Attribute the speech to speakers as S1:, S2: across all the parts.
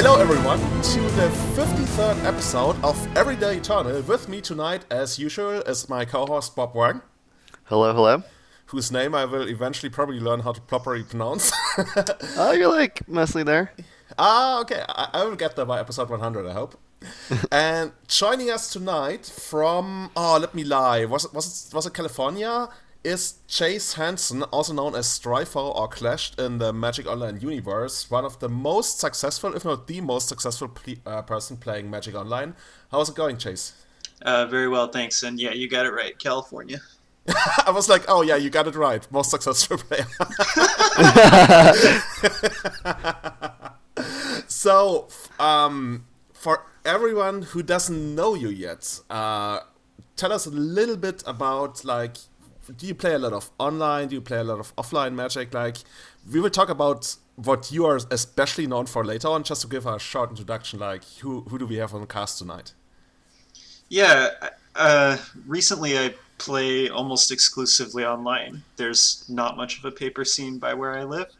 S1: Hello everyone to the 53rd episode of Everyday Eternal. With me tonight, as usual, is my co-host Bob Wang,
S2: Hello, hello.
S1: whose name I will eventually probably learn how to properly pronounce.
S2: Oh, you're like mostly there.
S1: Okay, I will get there by episode 100, I hope. And joining us tonight from, let me lie, was it California? Is Chase Hansen, also known as Stryfo or Clashed in the Magic Online universe, one of the most successful, if not the most successful person playing Magic Online. How's it going, Chase?
S3: Very well, thanks. And yeah, you got it right, California.
S1: I was like, oh yeah, you got it right. Most successful player. So, for everyone who doesn't know you yet, tell us a little bit about, like, do you play a lot of online? Do you play a lot of offline Magic? Like, we will talk about what you are especially known for later on, just to give a short introduction, like, who do we have on the cast tonight?
S3: Yeah, recently I play almost exclusively online. There's not much of a paper scene by where I live.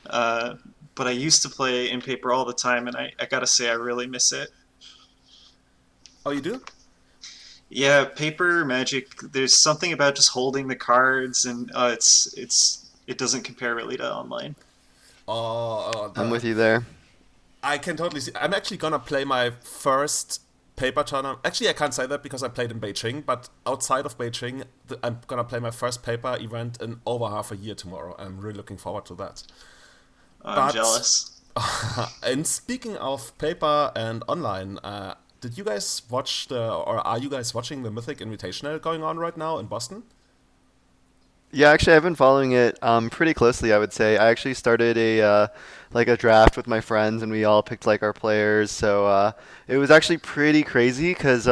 S3: But I used to play in paper all the time, and I gotta say I really miss it.
S1: Oh, you do?
S3: Yeah, paper Magic. There's something about just holding the cards, and it doesn't compare really to online.
S2: I'm with you there.
S1: I can totally see. I'm actually gonna play my first paper tournament. Actually, I can't say that because I played in Beijing, but outside of Beijing, I'm gonna play my first paper event in over half a year tomorrow. I'm really looking forward to that.
S3: I'm jealous.
S1: And speaking of paper and online, did you guys watch or are you guys watching the Mythic Invitational going on right now in Boston?
S2: Yeah, actually, I've been following it pretty closely, I would say. I actually started a draft with my friends, and we all picked like our players. So it was actually pretty crazy because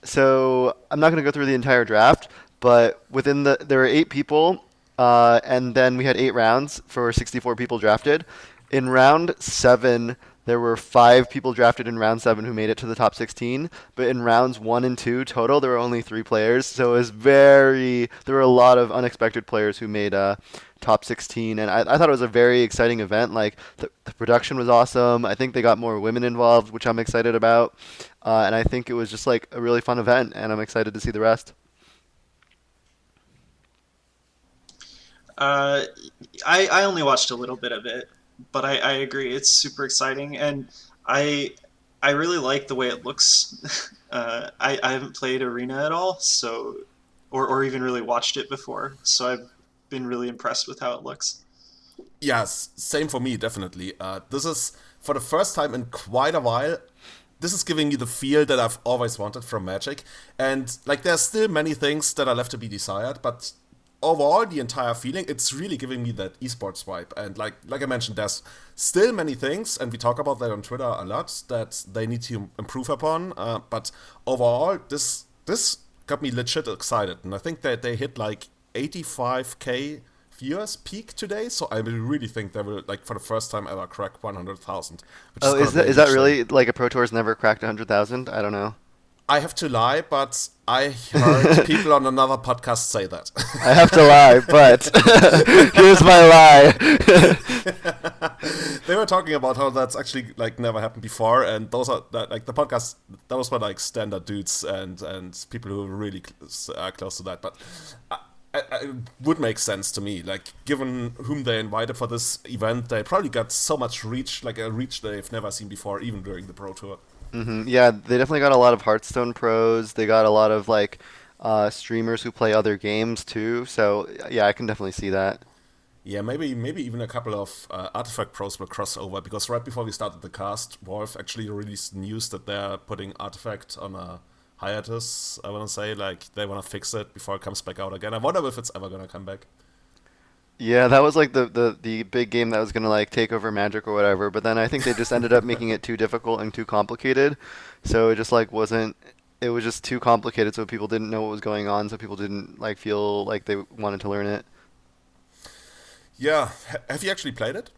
S2: so I'm not going to go through the entire draft, but there were 8 people, and then we had 8 rounds for 64 people drafted. In round 7, there were 5 people drafted in round 7 who made it to the top 16, but in rounds 1 and 2 total, there were only 3 players. So it was there were a lot of unexpected players who made top 16, and I thought it was a very exciting event. Like the production was awesome. I think they got more women involved, which I'm excited about, and I think it was just like a really fun event, and I'm excited to see the rest.
S3: I only watched a little bit of it, but I agree it's super exciting, and I really like the way it looks. I haven't played Arena at all, so or even really watched it before, so I've been really impressed with how it looks.
S1: Yes, same for me, definitely. This is, for the first time in quite a while, this is giving me the feel that I've always wanted from Magic. And, like, there's still many things that are left to be desired, but overall, the entire feeling, it's really giving me that esports vibe. And like I mentioned, there's still many things, and we talk about that on Twitter a lot, that they need to improve upon. But overall, this got me legit excited. And I think that they hit like 85K viewers peak today, so I really think they will, like, for the first time ever, crack 100,000.
S2: Oh, is that really like a Pro Tour's never cracked 100,000? I don't know.
S1: I have to lie, but I heard people on another podcast say that.
S2: I have to lie, but here's my lie.
S1: They were talking about how that's actually, like, never happened before, and those are like the podcast. Those were like standard dudes and people who are really close to that. But it would make sense to me, like, given whom they invited for this event, they probably got so much reach, like a reach they've never seen before, even during the Pro Tour.
S2: Yeah, they definitely got a lot of Hearthstone pros. They got a lot of like streamers who play other games too. So yeah, I can definitely see that.
S1: Yeah, maybe even a couple of Artifact pros will cross over, because right before we started the cast, Wolf actually released news that they're putting Artifact on a hiatus. I want to say, like, they want to fix it before it comes back out again. I wonder if it's ever gonna come back.
S2: Yeah, that was like the big game that was gonna like take over Magic or whatever. But then I think they just ended up making it too difficult and too complicated. So it just like wasn't. It was just too complicated, so people didn't know what was going on. So people didn't like feel like they wanted to learn it.
S1: Yeah, have you actually played it?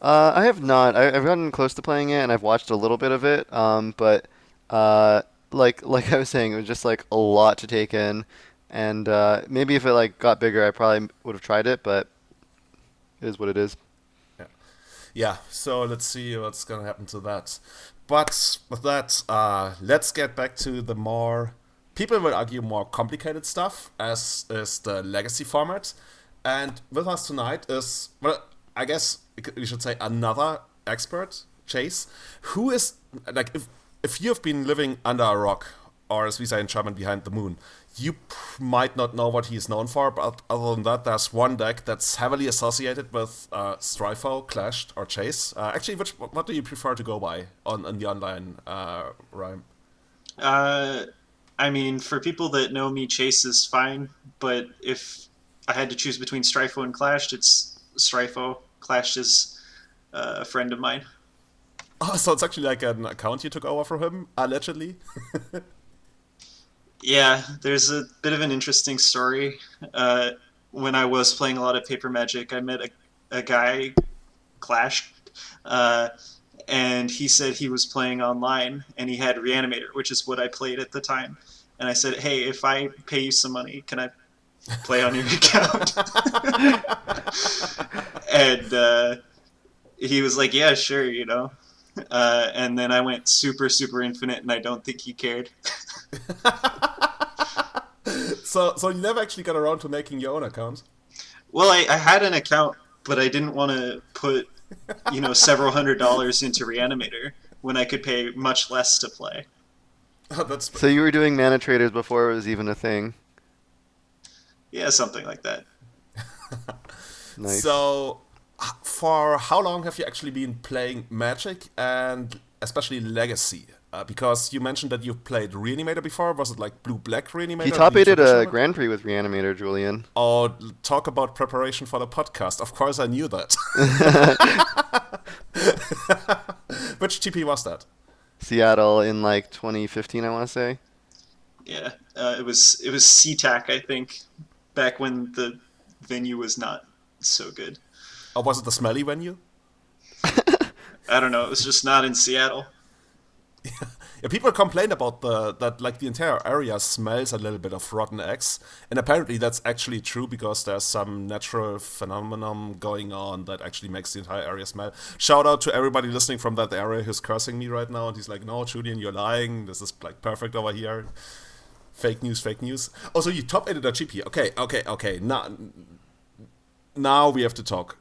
S2: I have not. I've gotten close to playing it, and I've watched a little bit of it. But like I was saying, it was just like a lot to take in, and maybe if it like got bigger, I probably would have tried it. But it is what it is.
S1: Yeah. Yeah, so let's see what's gonna happen to that. But with that, let's get back to the more, people will argue, more complicated stuff, as is the Legacy format. And with us tonight is, well, I guess we should say another expert, Chase, who is, like, if you've been living under a rock, or as we say in German, behind the moon, you might not know what he's known for, but other than that, there's one deck that's heavily associated with Stryfo, Clashed, or Chase. Actually, what do you prefer to go by on the online rhyme?
S3: I mean, for people that know me, Chase is fine, but if I had to choose between Stryfo and Clashed, it's Stryfo. Clashed is a friend of mine.
S1: Oh, so it's actually like an account you took over from him, allegedly?
S3: Yeah, there's a bit of an interesting story. When I was playing a lot of Paper Magic, I met a guy, Clash, and he said he was playing online, and he had Reanimator, which is what I played at the time. And I said, hey, if I pay you some money, can I play on your account? And he was like, yeah, sure, you know. And then I went super, super infinite, and I don't think he cared.
S1: So you never actually got around to making your own account?
S3: Well, I had an account, but I didn't want to put, several $100s into Reanimator when I could pay much less to play.
S1: Oh, that's...
S2: So you were doing mana traders before it was even a thing?
S3: Yeah, something like that.
S2: Nice.
S1: So, for how long have you actually been playing Magic, and especially Legacy? Because you mentioned that you've played Reanimator before. Was it like blue-black Reanimator?
S2: He top-8'd a Grand Prix with Reanimator, Julian.
S1: Oh, talk about preparation for the podcast. Of course I knew that. Which TP was that?
S2: Seattle in like 2015, I want to say.
S3: Yeah, it was SeaTac, I think, back when the venue was not so good.
S1: Or was it the smelly venue?
S3: I don't know. It was just not in Seattle.
S1: Yeah, people complain about that like the entire area smells a little bit of rotten eggs, and apparently that's actually true because there's some natural phenomenon going on that actually makes the entire area smell. Shout out to everybody listening from that area who's cursing me right now, and he's like, "No, Julian, you're lying. This is like perfect over here. Fake news, fake news." Also, you top-8'd a GP. Okay. Now we have to talk.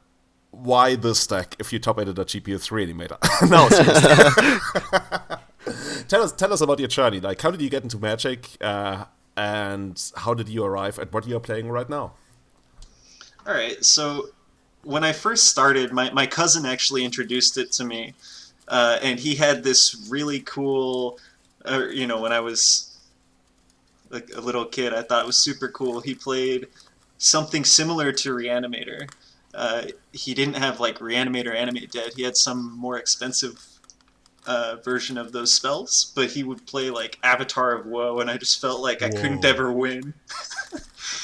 S1: Why this deck if you top-8'd a GP with Reanimator? No, seriously. Tell us about your journey. Like, how did you get into Magic, and how did you arrive at what you're playing right now?
S3: All right, so when I first started, my cousin actually introduced it to me, and he had this really cool, when I was like a little kid, I thought it was super cool. He played something similar to Reanimator. He didn't have like Reanimator Animate Dead. He had some more expensive version of those spells, but he would play like Avatar of Woe, and I just felt like I couldn't ever win.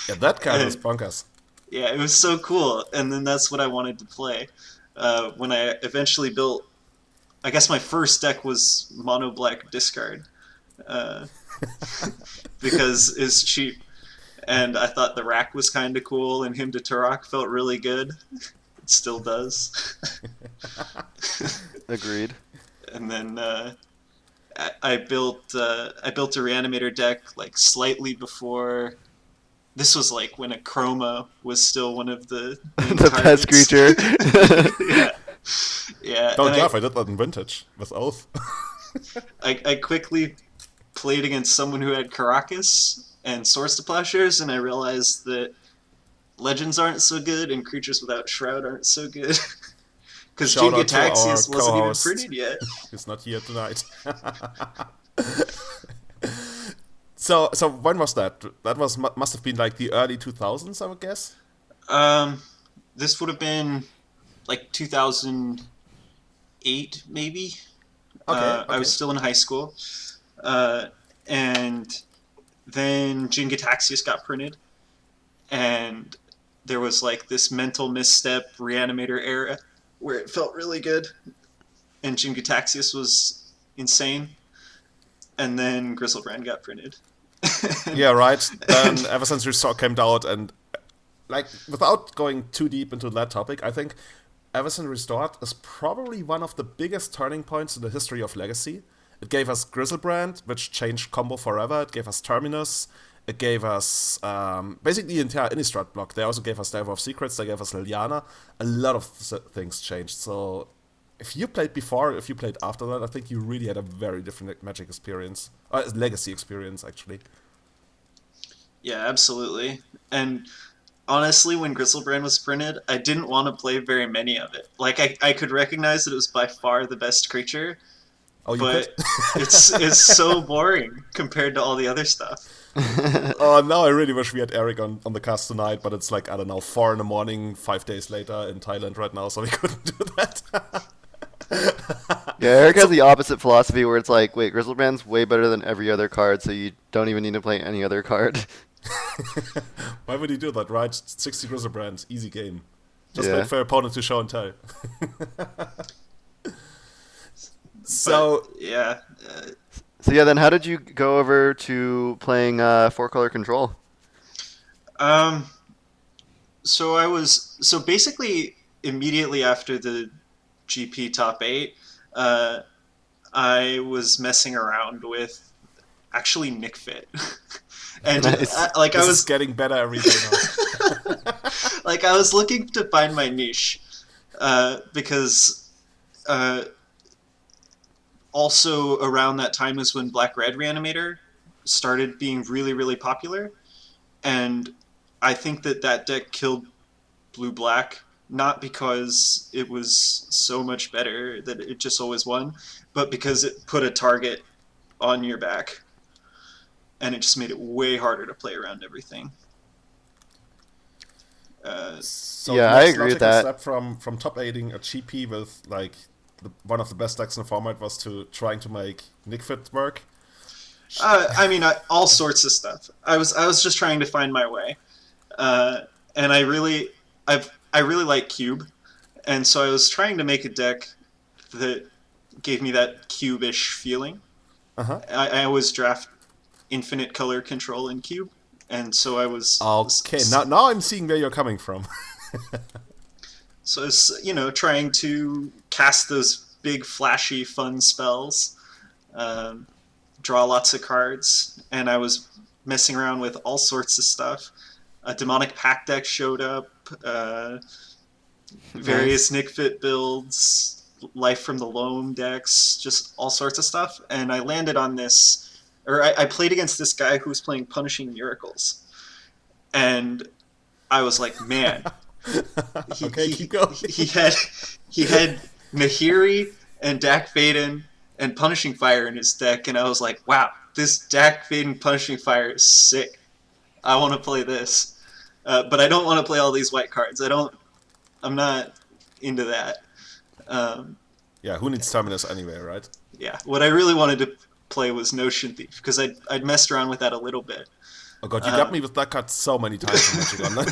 S1: Yeah, that kind of bonkers.
S3: Yeah, it was so cool, and then that's what I wanted to play. When I eventually built, I guess my first deck was Mono Black Discard, because it's cheap, and I thought the rack was kind of cool, and Hymn to Turok felt really good. It still does.
S2: Agreed.
S3: And then I built a Reanimator deck like slightly before. This was like when a Chroma was still one of the
S2: the pest creature.
S3: Yeah.
S1: Don't laugh, I did that in Vintage with Oath.
S3: I quickly played against someone who had Caracas and Swords to Plowshares, and I realized that Legends aren't so good and Creatures Without Shroud aren't so good. Because Jin-Gitaxias wasn't even printed yet.
S1: He's not here tonight. So when was that? That must have been like the early 2000s, I would guess?
S3: This would have been like 2008, maybe.
S1: Okay.
S3: I was still in high school. And then Jin-Gitaxias got printed. And there was like this mental misstep Reanimator era where it felt really good, and Jin-Gitaxias was insane, and then Griselbrand got printed.
S1: Yeah, right. Then ever since Restore came out, and like without going too deep into that topic, I think Everson Restored is probably one of the biggest turning points in the history of Legacy. It gave us Grizzlebrand, which changed combo forever. It gave us Terminus. It gave us basically the entire Innistrad block. They also gave us Delver of Secrets. They gave us Liliana. A lot of things changed. So if you played before, if you played after that, I think you really had a very different Magic experience. Legacy experience, actually.
S3: Yeah, absolutely. And honestly, when Grizzlebrand was printed, I didn't want to play very many of it. Like, I could recognize that it was by far the best creature,
S1: Oh, you
S3: but
S1: could?
S3: it's so boring compared to all the other stuff.
S1: Oh, now I really wish we had Eric on the cast tonight, but it's like, I don't know, 4 in the morning, 5 days later in Thailand right now, so we couldn't do that.
S2: Yeah, Eric has the opposite philosophy where it's like, wait, Grizzlebrand's way better than every other card, so you don't even need to play any other card.
S1: Why would he do that, right? 60 Grizzlebrand, easy game. Just
S2: Yeah.
S1: wait for your opponent to show and tell. So,
S3: But, yeah.
S2: So yeah, then how did you go over to playing 4-color control?
S3: Um, so basically immediately after the GP top 8, I was messing around with actually Nick Fit. And
S2: Nice.
S3: I
S1: this is
S3: was
S1: getting better every day now.
S3: like I was looking to find my niche because also around that time is when Black Red Reanimator started being really, really popular, and I think that deck killed Blue Black, not because it was so much better that it just always won, but because it put a target on your back, and it just made it way harder to play around everything.
S1: So
S2: Yeah,
S1: the
S2: I
S1: next
S2: agree with
S1: logical
S2: that.
S1: step from top 8ing a GP with like one of the best decks in the format was to trying to make Nick Fit work.
S3: I mean, all sorts of stuff. I was just trying to find my way, and I really like Cube, and so I was trying to make a deck that gave me that cube-ish feeling.
S1: Uh-huh.
S3: I always draft infinite color control in Cube, and so I was
S1: Okay, now I'm seeing where you're coming from.
S3: so it's trying to cast those big flashy fun spells, draw lots of cards, and I was messing around with all sorts of stuff. A demonic pack deck showed up, various Nick Fit builds, Life from the Loam decks, just all sorts of stuff. And I landed on this, or I played against this guy who was playing Punishing Miracles, and I was like, man,
S1: Keep going.
S3: he had Nahiri and Dak Vaden and Punishing Fire in his deck, and I was like, wow, this Dak Vaden Punishing Fire is sick. I want to play this, but I don't want to play all these white cards. I'm not into that.
S1: Yeah, who needs Terminus anyway, right?
S3: Yeah, what I really wanted to play was Notion Thief because I'd messed around with that a little bit.
S1: Oh god, you got me with that card so many times in Magic Online.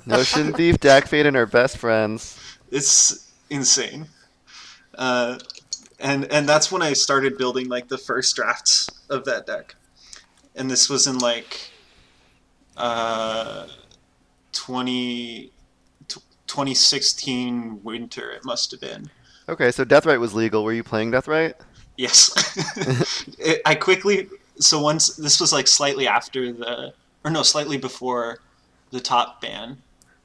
S2: Notion Thief, Dak Faden are best friends.
S3: It's insane. And that's when I started building like the first drafts of that deck. And this was in like 2016 winter, it must have been.
S2: Okay, so Deathrite was legal. Were you playing Deathrite?
S3: Yes. I quickly, so once, this was like slightly after slightly before the top ban.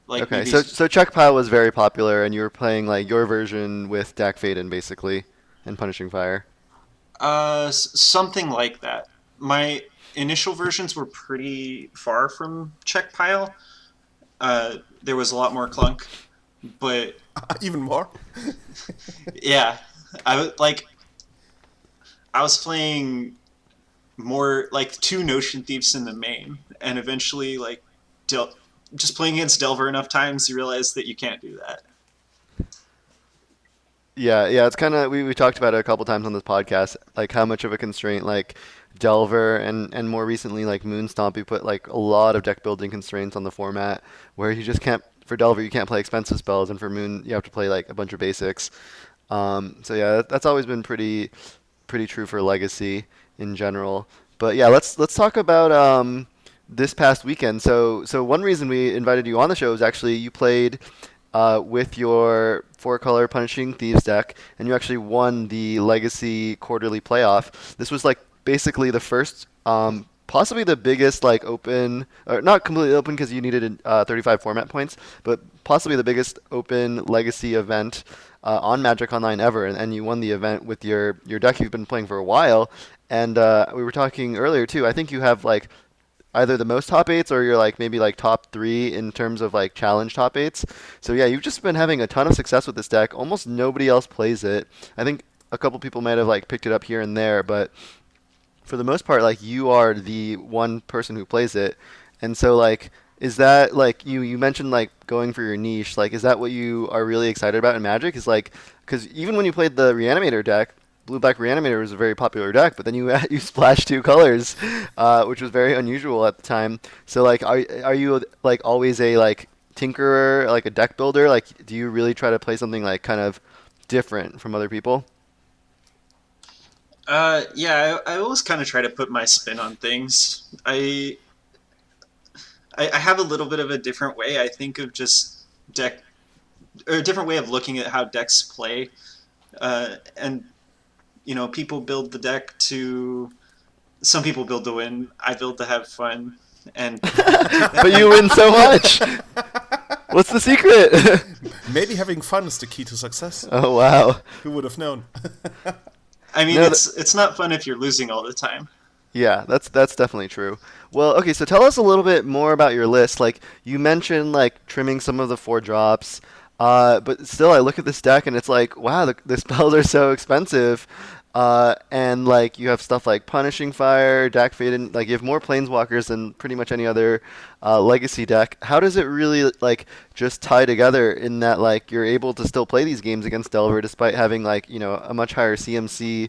S3: Like
S2: Okay,
S3: maybe,
S2: so Check Pile was very popular, and you were playing like your version with Dak Faden basically, and Punishing Fire.
S3: something like that. My initial versions were pretty far from Check Pile. There was a lot more clunk, but
S1: Even more?
S3: yeah, I was playing more like 2 Notion Thieves in the main, and eventually like just playing against Delver enough times, you realize that you can't do that.
S2: Yeah, it's kind of we talked about it a couple times on this podcast, like how much of a constraint like Delver and more recently like Moonstomp, you put like a lot of deck building constraints on the format where you just can't. For Delver, you can't play expensive spells, and for Moon, you have to play like a bunch of basics. So yeah, that's always been pretty true for Legacy in general. But yeah, let's talk about this past weekend. So one reason we invited you on the show is actually you played with your 4-color Punishing Thieves deck, and you actually won the Legacy quarterly playoff. This was like basically the first, possibly the biggest like open, or not completely open because you needed 35 format points, but possibly the biggest open Legacy event on Magic Online ever, and you won the event with your deck you've been playing for a while. And we were talking earlier too. I think you have like either the most top eights or you're like maybe like top three in terms of like challenge top eights. So yeah, you've just been having a ton of success with this deck. Almost nobody else plays it. I think a couple people might have like picked it up here and there, but for the most part, like you are the one person who plays it. And so like is that like you mentioned like going for your niche, like is that what you are really excited about in Magic? Is like because even when you played the Reanimator deck, Blue Black Reanimator was a very popular deck, but then you you splashed 2 colors, which was very unusual at the time. So like are you like always a like tinkerer, like a deck builder? Like do you really try to play something like kind of different from other people?
S3: Yeah, I always kind of try to put my spin on things. I have a little bit of a different way. I think of just deck, or a different way of looking at how decks play. And people build the deck to. Some people build to win. I build to have fun, and
S2: But you win so much. What's the secret?
S1: Maybe having fun is the key to success.
S2: Oh wow.
S1: Who would have known?
S3: I mean,
S2: No,
S3: it's not fun if you're losing all the time.
S2: Yeah, that's definitely true. Well, okay, so tell us a little bit more about your list. Like you mentioned, like trimming some of the 4 drops, but still, I look at this deck and it's like, wow, the spells are so expensive. And like you have stuff like Punishing Fire, Dack Fade, like you have more Planeswalkers than pretty much any other Legacy deck. How does it really like just tie together in that like you're able to still play these games against Delver despite having like a much higher CMC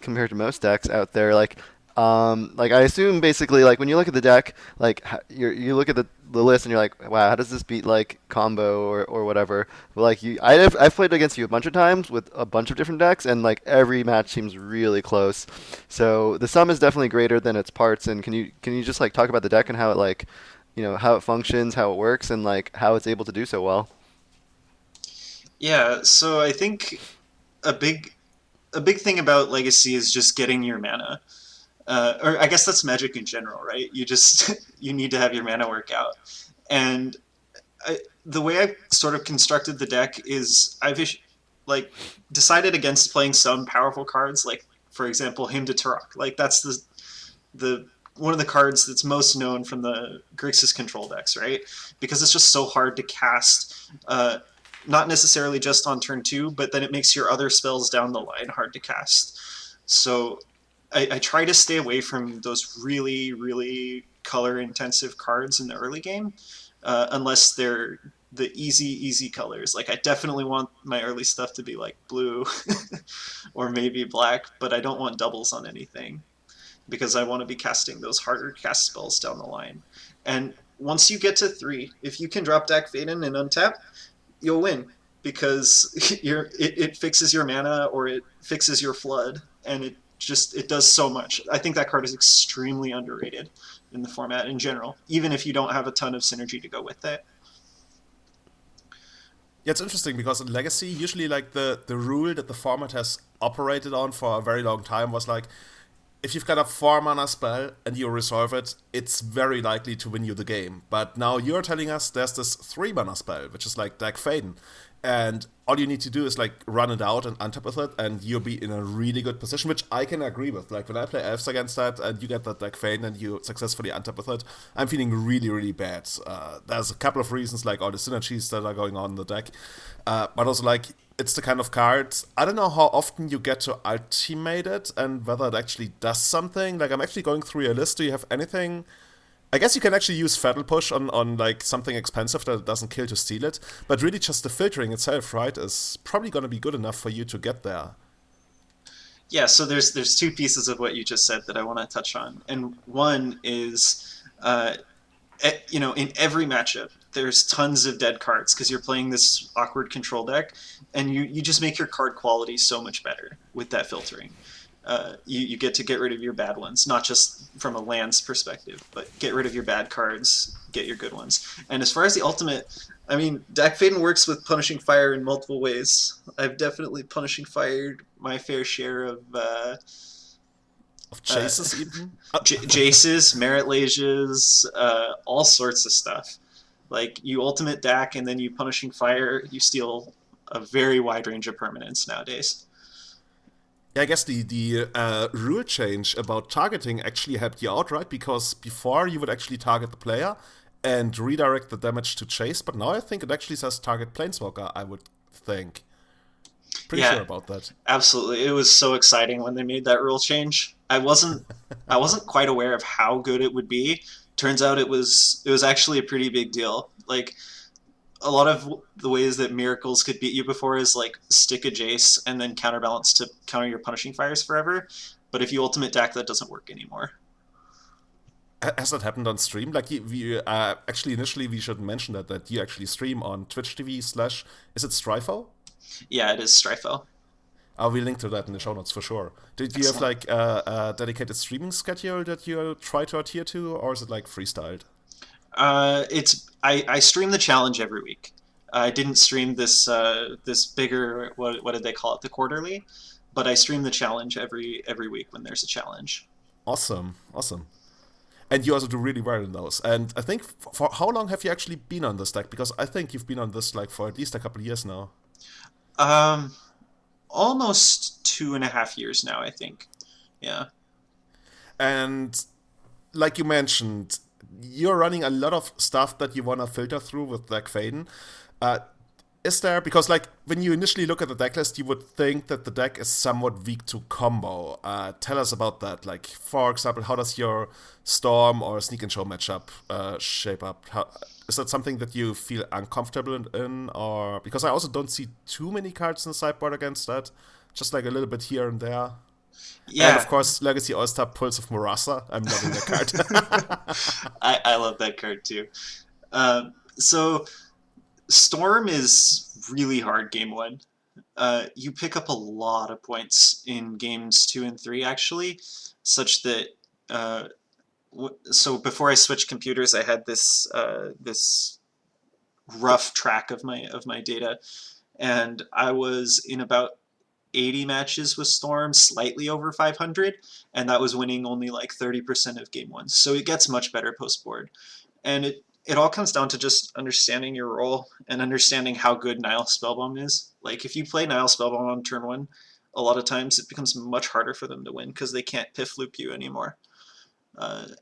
S2: compared to most decks out there? Like I assume basically like when you look at the deck, like you look at the list and you're like, wow, how does this beat like combo or whatever? But like I've played against you a bunch of times with a bunch of different decks, and like every match seems really close. So the sum is definitely greater than its parts. And can you just like talk about the deck and how it like how it functions, how it works, and like how it's able to do so well?
S3: Yeah, so I think a big a big thing about Legacy is just getting your mana. Or I guess that's Magic in general, right? You just you need to have your mana work out. And the way I've sort of constructed the deck is like decided against playing some powerful cards, like for example, Hymn to Turok. Like that's the one of the cards that's most known from the Grixis control decks, right? Because it's just so hard to cast. Not necessarily just on turn 2, but then it makes your other spells down the line hard to cast. So I try to stay away from those really, really color-intensive cards in the early game, unless they're the easy colors. Like I definitely want my early stuff to be like blue or maybe black, but I don't want doubles on anything because I want to be casting those harder cast spells down the line. And once you get to 3, if you can drop Dack Fayden and untap, you'll win because it fixes your mana or it fixes your flood, and it does so much. I think that card is extremely underrated in the format in general, even if you don't have a ton of synergy to go with it.
S1: Yeah, it's interesting because in Legacy, usually like the rule that the format has operated on for a very long time was like, if you've got a 4-mana spell and you resolve it, it's very likely to win you the game. But now you're telling us there's this 3-mana spell, which is like Dack Fayden. And all you need to do is like run it out and untap with it, and you'll be in a really good position, which I can agree with. Like when I play Elves against that, and you get that Dack Fayden and you successfully untap with it, I'm feeling really, really bad. There's a couple of reasons, like all the synergies that are going on in the deck, but also like it's the kind of card. I don't know how often you get to ultimate it and whether it actually does something. Like I'm actually going through your list. Do you have anything? I guess you can actually use Fatal Push on like something expensive that doesn't kill to steal it, but really just the filtering itself, right, is probably going to be good enough for you to get there.
S3: Yeah, so there's 2 pieces of what you just said that I want to touch on, and one is, in every matchup there's tons of dead cards because you're playing this awkward control deck, and you just make your card quality so much better with that filtering. You get to get rid of your bad ones, not just from a lands perspective, but get rid of your bad cards, get your good ones. And as far as the ultimate, I mean, Dak Faden works with Punishing Fire in multiple ways. I've definitely Punishing Fired my fair share
S1: Of
S3: uh,
S1: chases even?
S3: Jaces, Merit Lages, all sorts of stuff. Like, you ultimate Dak and then you Punishing Fire, you steal a very wide range of permanents nowadays.
S1: Yeah, I guess the rule change about targeting actually helped you out, right? Because before you would actually target the player and redirect the damage to chase, but now I think it actually says target Planeswalker, I would think. Pretty
S3: Yeah,
S1: sure about that.
S3: absolutely. It was so exciting when they made that rule change. I wasn't quite aware of how good it would be. Turns out it was actually a pretty big deal. Like, a lot of the ways that miracles could beat you before is like stick a Jace and then counterbalance to counter your Punishing Fires forever. But if you ultimate Deck, that doesn't work anymore.
S1: Has that happened on stream? Like, actually, initially, we should mention that you actually stream on Twitch TV slash, is it Stryfo?
S3: Yeah, it is Stryfo.
S1: I'll be linked to that in the show notes for sure. Do you have
S3: Excellent.
S1: like a dedicated streaming schedule that you try to adhere to, or is it like freestyled?
S3: I stream the challenge every week. I didn't stream this bigger, what did they call it, the quarterly, but I stream the challenge every week when there's a challenge.
S1: Awesome, awesome. And you also do really well in those. And I think for how long have you actually been on this deck? Because I think you've been on this like for at least a couple of years now.
S3: Um, Almost 2.5 years now, I think. Yeah.
S1: And like you mentioned, you're running a lot of stuff that you want to filter through with Deck Faden. Uh, is there, because like when you initially look at the deck list, you would think that the deck is somewhat weak to combo. Tell us about that. Like, for example, how does your Storm or Sneak and Show matchup shape up? Is that something that you feel uncomfortable in, or because I also don't see too many cards in the sideboard against that, just like a little bit here and there. And of
S3: Yeah.
S1: course, Legacy All-Star Pulse of Murasa. I'm loving that card.
S3: I love that card too. So Storm is really hard game one. You pick up a lot of points in games two and three, actually, such that uh, so before I switched computers, I had this rough track of my data, and I was in about 80 matches with Storm, slightly over 500, and that was winning only like 30% of game ones. So it gets much better post board, and it all comes down to just understanding your role and understanding how good Nile Spellbomb is. Like, if you play Nile Spellbomb on turn one, a lot of times it becomes much harder for them to win because they can't piff loop you anymore.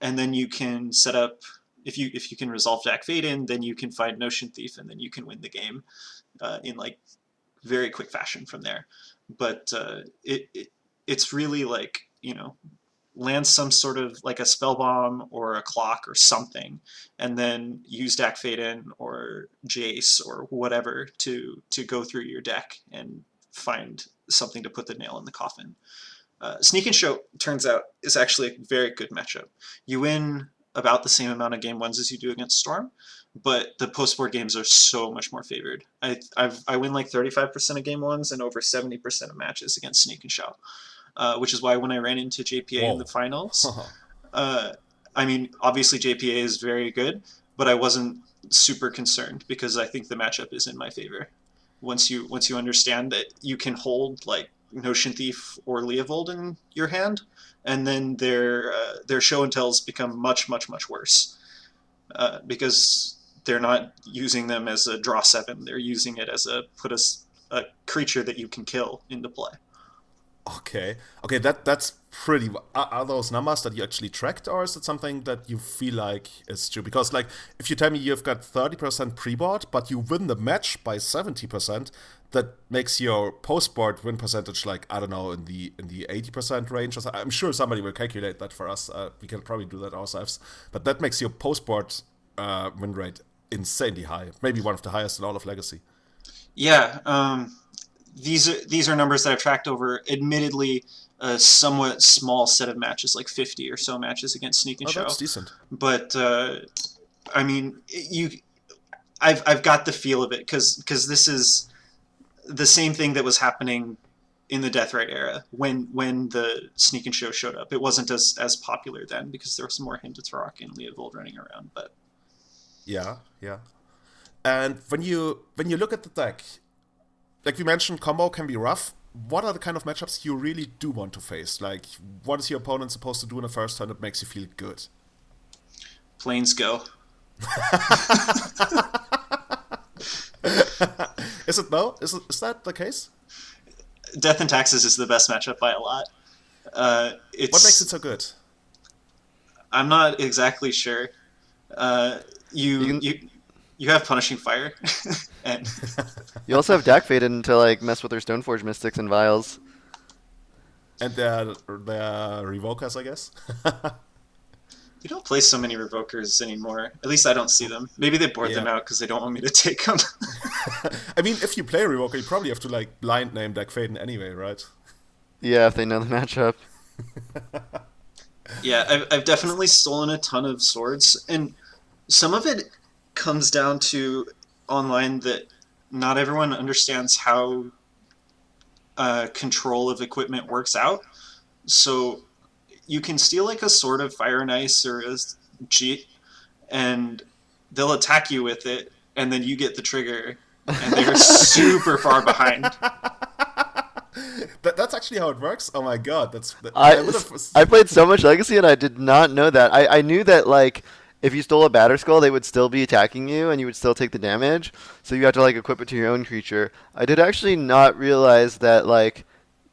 S3: And then you can set up, if you can resolve Jack Faden, then you can find Notion Thief, and then you can win the game in like very quick fashion from there. But it's really like, land some sort of like a spell bomb or a clock or something, and then use Dak Faden or Jace or whatever to go through your deck and find something to put the nail in the coffin. Sneak and Show, turns out, is actually a very good matchup. You win about the same amount of game ones as you do against Storm, but the post board games are so much more favored. I win like 35% of game ones and over 70% of matches against Sneak and Show, which is why when I ran into JPA in the
S1: Whoa.
S3: finals, I mean, obviously JPA is very good, but I wasn't super concerned because I think the matchup is in my favor. Once you understand that you can hold like Notion Thief or Leovold in your hand, and then their show and tells become much much much worse because they're not using them as a draw seven; they're using it as a creature that you can kill into play.
S1: Okay. Okay, that's pretty. Are those numbers that you actually tracked, or is it something that you feel like is true? Because, like, if you tell me you've got 30% pre-board, but you win the match by 70%, that makes your post-board win percentage, like, I don't know, in the 80% range. Or so. I'm sure somebody will calculate that for us. We can probably do that ourselves. But that makes your post-board win rate insanely high. Maybe one of the highest in all of Legacy.
S3: Yeah, these are numbers that I've tracked over, admittedly, a somewhat small set of matches, like 50 or so matches against Sneak and
S1: Oh, that's
S3: Show.
S1: decent.
S3: But I mean, I've got the feel of it because this is the same thing that was happening in the Deathrite era when the Sneak and Show showed up. It wasn't as popular then because there was more Hinterrock and Leovold running around, but
S1: Yeah, yeah. And when you look at the deck, like we mentioned, combo can be rough. What are the kind of matchups you really do want to face? Like, what is your opponent supposed to do in the first turn that makes you feel good?
S3: Planes go.
S1: Is it though? Is that the case?
S3: Death and Taxes is the best matchup by a lot.
S1: What makes it so good?
S3: I'm not exactly sure. You have Punishing Fire, and
S2: You also have Dack Faden to like mess with their Stoneforge Mystics and Vials.
S1: And they're revokers, I guess.
S3: you don't play so many Revokers anymore. At least I don't see them. Maybe they board them
S1: Yeah.
S3: out because they don't want me to take them.
S1: I mean, if you play revoker, you probably have to like blind name Dack Faden anyway, right?
S2: Yeah, if they know the matchup.
S3: Yeah, I've definitely stolen a ton of swords, and some of it comes down to online that not everyone understands how control of equipment works out. So you can steal like a Sword of Fire and Ice or a cheat, and they'll attack you with it, and then you get the trigger, and they're super far behind.
S1: That's actually how it works. Oh my god,
S2: I played so much Legacy and I did not know that. I knew that like if you stole a Batter Skull, they would still be attacking you and you would still take the damage. So you have to like equip it to your own creature. I did actually not realize that like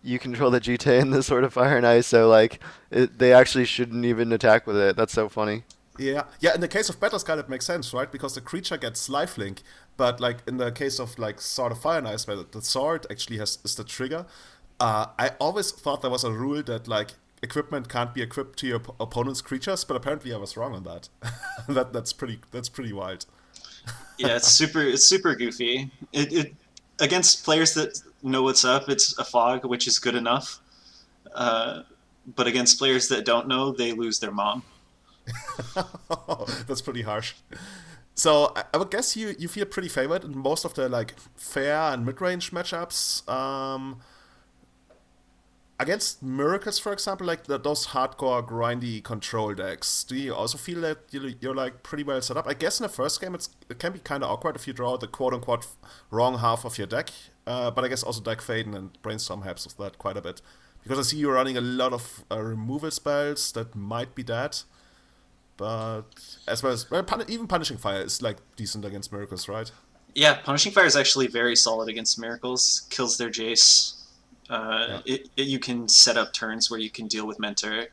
S2: you control the GT and the Sword of Fire and Ice, so like they actually shouldn't even attack with it. That's so funny.
S1: Yeah. In the case of Battle Skull, it makes sense, right? Because the creature gets lifelink, but like in the case of like Sword of Fire and Ice, where the sword actually is the trigger. I always thought there was a rule that like equipment can't be equipped to your opponent's creatures, but apparently I was wrong on that. That's pretty wild.
S3: Yeah, it's super goofy. It against players that know what's up, it's a fog, which is good enough. But against players that don't know, they lose their mom.
S1: That's pretty harsh. So I would guess you feel pretty favored in most of the like fair and mid-range matchups. Against Miracles, for example, like those hardcore grindy control decks, do you also feel that you're like pretty well set up? I guess in the first game it can be kind of awkward if you draw the quote-unquote wrong half of your deck, but I guess also Dack Faden and Brainstorm helps with that quite a bit. Because I see you running a lot of removal spells that might be dead, but as well as even Punishing Fire is like decent against Miracles, right?
S3: Yeah, Punishing Fire is actually very solid against Miracles. Kills their Jace.
S1: Yeah.
S3: You can set up turns where you can deal with Mentor.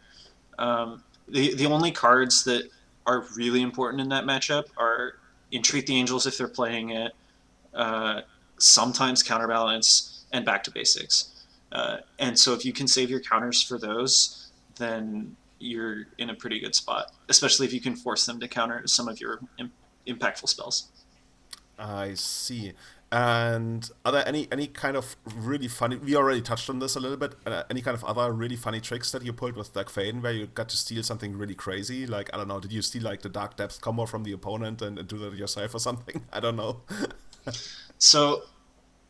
S3: The only cards that are really important in that matchup are Entreat the Angels if they're playing it, sometimes Counterbalance, and Back to Basics. And so if you can save your counters for those, then you're in a pretty good spot, especially if you can force them to counter some of your impactful spells.
S1: I see. And are there any kind of really funny? We already touched on this a little bit. Any kind of other really funny tricks that you pulled with Dack Faden, where you got to steal something really crazy? Like I don't know, did you steal like the Dark Depth combo from the opponent and do that yourself or something? I don't know.
S3: So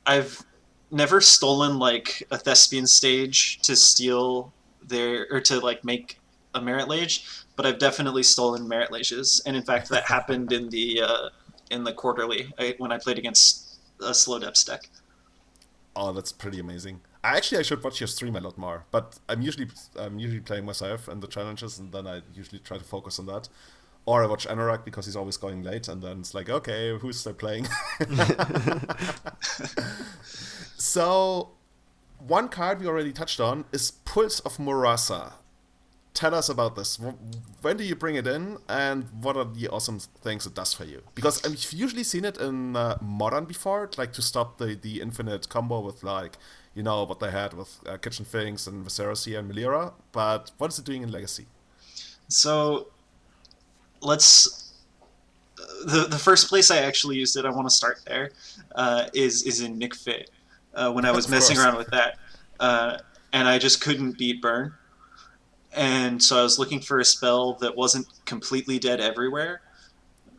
S3: I've never stolen like a Thespian stage to steal their or to like make a Merit Lage, but I've definitely stolen Merit Lages, and in fact that happened in the quarterly when I played against a slow depth deck.
S1: Oh, that's pretty amazing. I should watch your stream a lot more, but I'm usually playing myself in the challenges, and then I usually try to focus on that. Or I watch Anorak because he's always going late, and then it's like, okay, who's still playing? So, one card we already touched on is Pulse of Murasa. Tell us about this. When do you bring it in, and what are the awesome things it does for you? Because I've usually seen it in Modern before, like to stop the infinite combo with like, what they had with Kitchen Finks and Visceracy and Melira. But what is it doing in Legacy?
S3: So let's the first place I actually used it. I want to start there. Is in Nick Fit when I was messing around with that, and I just couldn't beat Burn. And so I was looking for a spell that wasn't completely dead everywhere.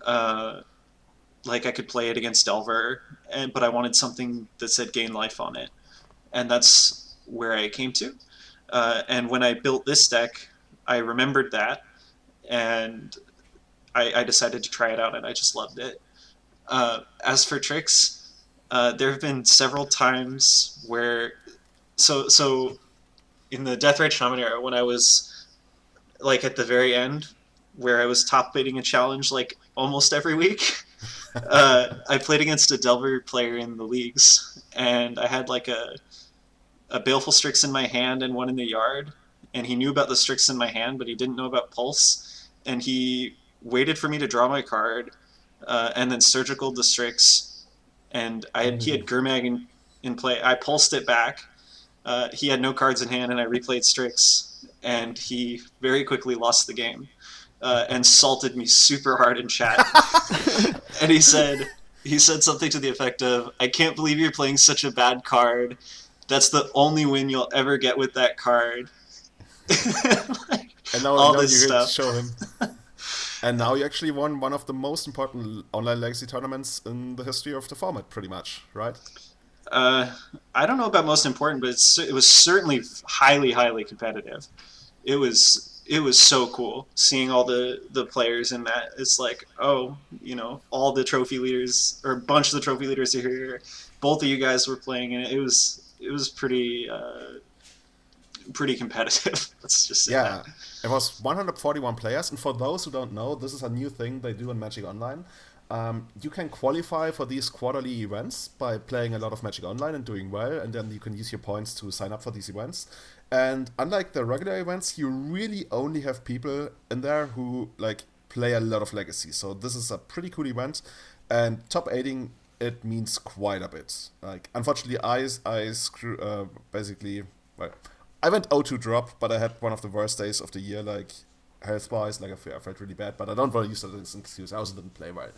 S3: Like I could play it against Delver, but I wanted something that said gain life on it. And that's where I came to. And when I built this deck, I remembered that, and I decided to try it out, and I just loved it. as for tricks, there have been several times where, so in the Death Ray Shaman era, when I was like at the very end, where I was top baiting a challenge like almost every week, I played against a Delver player in the leagues, and I had like a Baleful Strix in my hand and one in the yard, and he knew about the Strix in my hand, but he didn't know about Pulse, and he waited for me to draw my card, and then surgical the Strix, and he had Gurmag in play. I pulsed it back. He had no cards in hand, and I replayed Strix, and he very quickly lost the game, and salted me super hard in chat. And he said something to the effect of, "I can't believe you're playing such a bad card. That's the only win you'll ever get with that card."
S1: And now,
S3: all
S1: now
S3: this
S1: you
S3: stuff.
S1: show him. And now you actually won one of the most important online Legacy tournaments in the history of the format, pretty much, right?
S3: I don't know about most important, but it was certainly highly competitive. It was so cool seeing all the players in that. It's like, oh, all the trophy leaders, or a bunch of the trophy leaders are here. Both of you guys were playing, and it was pretty competitive. Let's just say that.
S1: It was 141 players, and for those who don't know, this is a new thing they do in Magic Online. You can qualify for these quarterly events by playing a lot of Magic Online and doing well, and then you can use your points to sign up for these events. And unlike the regular events, you really only have people in there who like play a lot of Legacy. So this is a pretty cool event, and top 8ing it means quite a bit. Like, unfortunately, I basically, well, I went 0-2 drop, but I had one of the worst days of the year, like health-wise. Like, I felt really bad, but I don't want to use that as an excuse. I also didn't play well.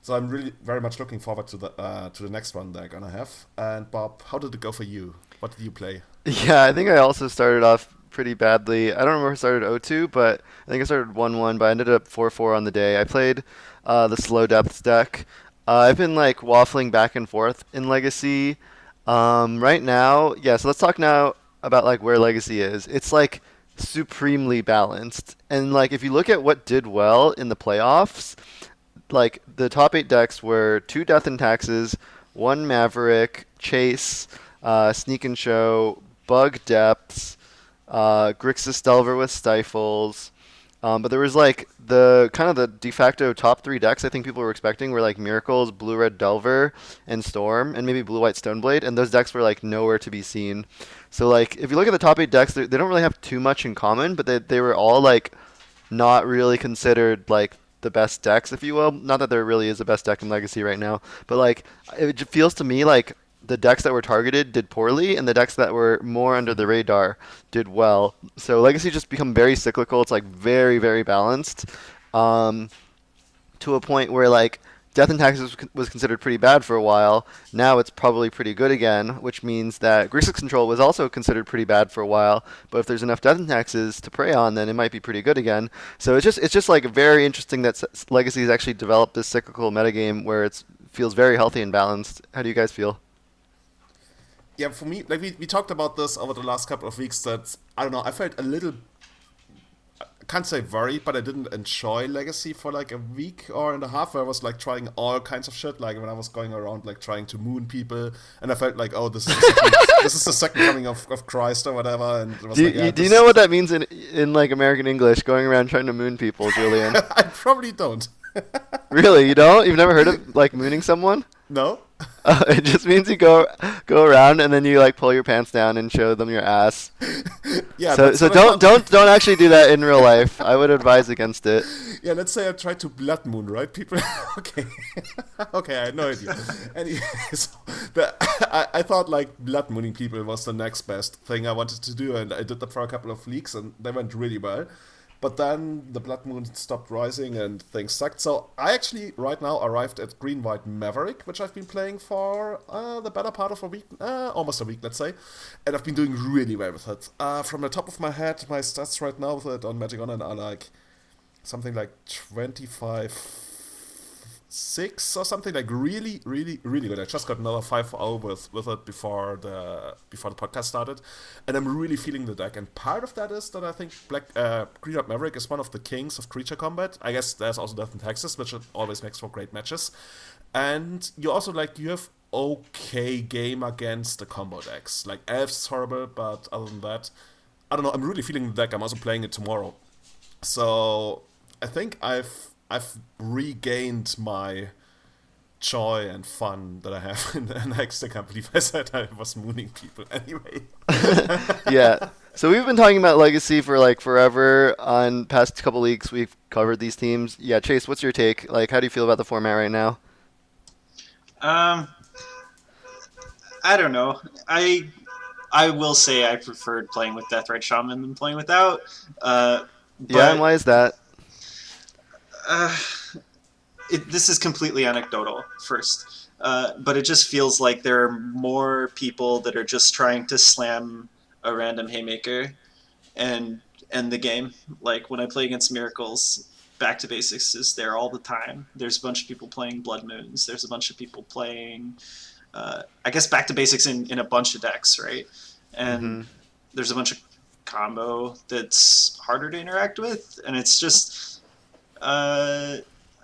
S1: So I'm really very much looking forward to the next one they're gonna have. And Bob, how did it go for you? What did you play?
S2: Yeah, I think I also started off pretty badly. I don't remember if I started 0-2, but I think I started 1-1, but I ended up 4-4 on the day. I played the Slow Depths deck. I've been like waffling back and forth in Legacy. Right now, yeah, so let's talk now about like where Legacy is. It's like supremely balanced. And like if you look at what did well in the playoffs, like the top 8 decks were 2 Death and Taxes, 1 Maverick, Chase, Sneak and Show, Bug Depths, Grixis Delver with Stifles. But there was like the kind of the de facto top 3 decks I think people were expecting were like Miracles, Blue Red Delver, and Storm, and maybe Blue White Stoneblade, and those decks were like nowhere to be seen. So like if you look at the top 8 decks, they don't really have too much in common, but they were all like not really considered like the best decks, if you will. Not that there really is a best deck in Legacy right now, but like it just feels to me like the decks that were targeted did poorly, and the decks that were more under the radar did well. So Legacy just become very cyclical. It's like very balanced, to a point where like Death and Taxes was considered pretty bad for a while. Now it's probably pretty good again, which means that Grixis Control was also considered pretty bad for a while. But if there's enough Death and Taxes to prey on, then it might be pretty good again. So it's just like very interesting that Legacy has actually developed this cyclical metagame where it feels very healthy and balanced. How do you guys feel?
S1: Yeah, for me, like we talked about this over the last couple of weeks, that, I don't know, I felt a little, I can't say worried, but I didn't enjoy Legacy for like a week or and a half, where I was like trying all kinds of shit, like when I was going around like trying to moon people, and I felt like, oh, this is the second coming of Christ or whatever. And it was
S2: Do you know what that means in like American English, going around trying to moon people, Julian?
S1: I probably don't.
S2: Really? You don't? You've never heard of like mooning someone?
S1: No?
S2: It just means you go around and then you like pull your pants down and show them your ass.
S1: Yeah.
S2: So don't actually do that in real life. I would advise against it.
S1: Yeah, let's say I tried to blood moon, right, people? Okay. Okay, I had no idea. Anyways, I thought like blood mooning people was the next best thing I wanted to do, and I did that for a couple of leagues, and they went really well. But then the Blood Moon stopped rising and things sucked. So I actually right now arrived at Green White Maverick, which I've been playing for the better part of a week, almost a week, let's say. And I've been doing really well with it. From the top of my head, my stats right now with it on Magic Online are like something like 25-6 or something, like really good. I just got another 5-0 with it before the podcast started, and I'm really feeling the deck. And part of that is that I think Green White Maverick is one of the kings of creature combat. I guess there's also Death and Taxes, which always makes for great matches. And you also like you have okay game against the combo decks. Like Elves is horrible, but other than that, I don't know. I'm really feeling the deck. I'm also playing it tomorrow, so I think I've regained my joy and fun that I have in the next deck. I believe I said I was mooning people anyway.
S2: Yeah. So we've been talking about Legacy for like forever. On past couple weeks, we've covered these teams. Yeah, Chase, what's your take? Like, how do you feel about the format right now?
S3: Um, I don't know. I will say I preferred playing with Deathrite Shaman than playing without.
S2: Yeah, and
S3: But
S2: why is that?
S3: uh, this is completely anecdotal first. But it just feels like there are more people that are just trying to slam a random haymaker and end the game. Like when I play against Miracles, Back to Basics is there all the time. There's a bunch of people playing Blood Moons. There's a bunch of people playing, I guess, Back to Basics in a bunch of decks, right? And
S2: Mm-hmm.
S3: there's a bunch of combo that's harder to interact with, and it's just.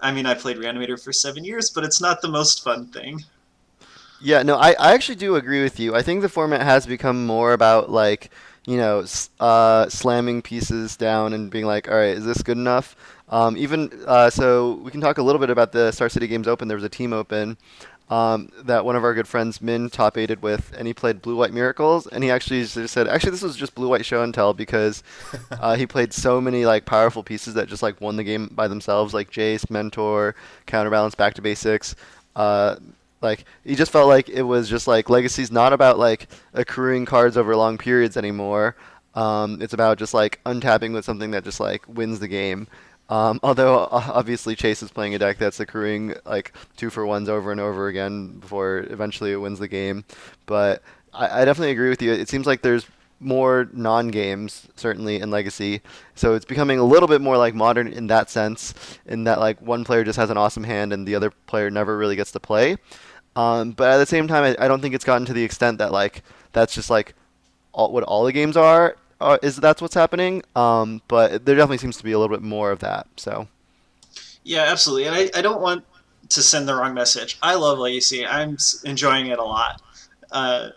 S3: I mean, I played Reanimator for 7 years, but it's not the most fun thing.
S2: Yeah, no, I actually do agree with you. I think the format has become more about like, slamming pieces down and being like, all right, is this good enough? So we can talk a little bit about the Star City Games Open. There was a team open that one of our good friends Min top aided with, and he played Blue White Miracles, and he actually just said, actually, this was just Blue White Show and Tell because he played so many like powerful pieces that just like won the game by themselves, like Jace, Mentor, Counterbalance, Back to Basics. Uh, like he just felt like it was just like Legacy's not about like accruing cards over long periods anymore. It's about just like untapping with something that just like wins the game. Although obviously Chase is playing a deck that's accruing like 2-for-1s over and over again before eventually it wins the game. But I definitely agree with you. It seems like there's more non-games certainly in Legacy, so it's becoming a little bit more like modern in that sense, in that like one player just has an awesome hand and the other player never really gets to play. But at the same time, I don't think it's gotten to the extent that like that's just like what all the games are. Is that's what's happening? But there definitely seems to be a little bit more of that. So
S3: Yeah, absolutely. And I don't want to send the wrong message. I love Legacy. I'm enjoying it a lot. Uh,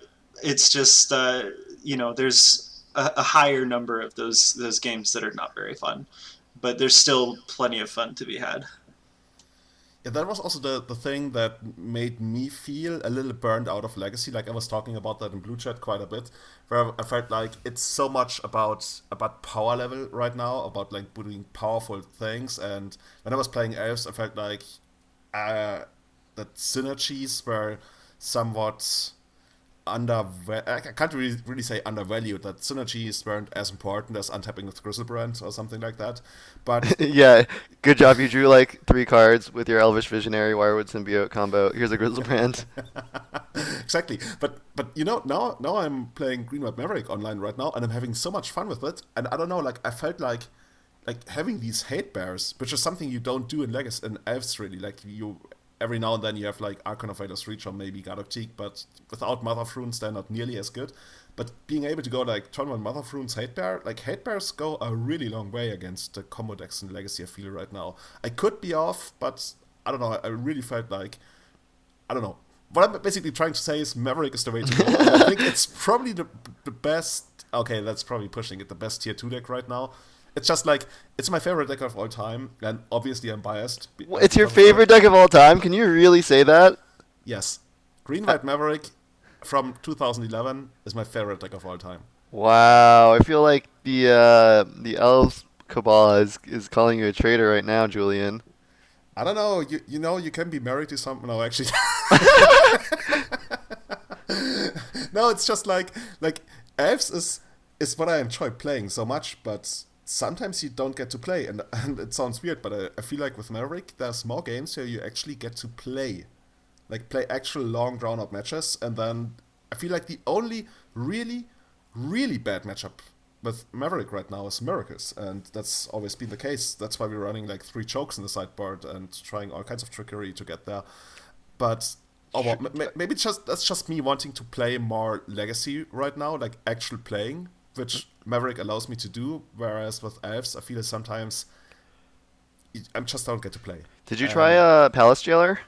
S3: it's just, there's a higher number of those games that are not very fun, but there's still plenty of fun to be had.
S1: Yeah, that was also the thing that made me feel a little burned out of Legacy. Like I was talking about that in Blue Chat quite a bit, where I felt like it's so much about power level right now, about like doing powerful things. And when I was playing Elves, I felt like uh, that synergies were somewhat I can't really say undervalued. That synergies weren't as important as untapping with Grizzlebrand or something like that. But
S2: yeah, good job. You drew like 3 cards with your Elvish Visionary Wirewood Symbiote combo. Here's a Grizzlebrand.
S1: exactly. But now I'm playing Green White Maverick online right now, and I'm having so much fun with it. And I don't know, like I felt like having these hate bears, which is something you don't do in Legacy and Elves really. Like you every now and then you have like Archon of Vader's Reach or maybe God of Teak, but without Mother of Runes they're not nearly as good. But being able to go like turn 1 Mother of Runes hate bear, like hate bears go a really long way against the combo decks in Legacy I feel right now. I could be off, but I don't know, I really felt like I don't know. What I'm basically trying to say is Maverick is the way to go. And I think it's probably the best. Okay, that's probably pushing it. The best tier 2 deck right now. It's just like it's my favorite deck of all time, and obviously I'm biased.
S2: It's your favorite deck of all time? Can you really say that?
S1: Yes, Green
S2: Uh,
S1: White Maverick from 2011 is my favorite deck of all time.
S2: Wow, I feel like the Elves Cabal is calling you a traitor right now, Julian.
S1: I don't know. You know you can be married to someone. No, actually, no. It's just like Elves is what I enjoy playing so much, but sometimes you don't get to play, and it sounds weird, but I feel like with Maverick, there's more games where you actually get to play, like play actual long drawn out matches, and then I feel like the only really really bad matchup with Maverick right now is Miracles, and that's always been the case. That's why we're running like 3 chokes in the sideboard and trying all kinds of trickery to get there. But oh well, maybe just that's just me wanting to play more Legacy right now, like actual playing, which Maverick allows me to do. Whereas with Elves, I feel sometimes I just don't get to play.
S2: Did you try
S1: And
S2: Palace Jailer?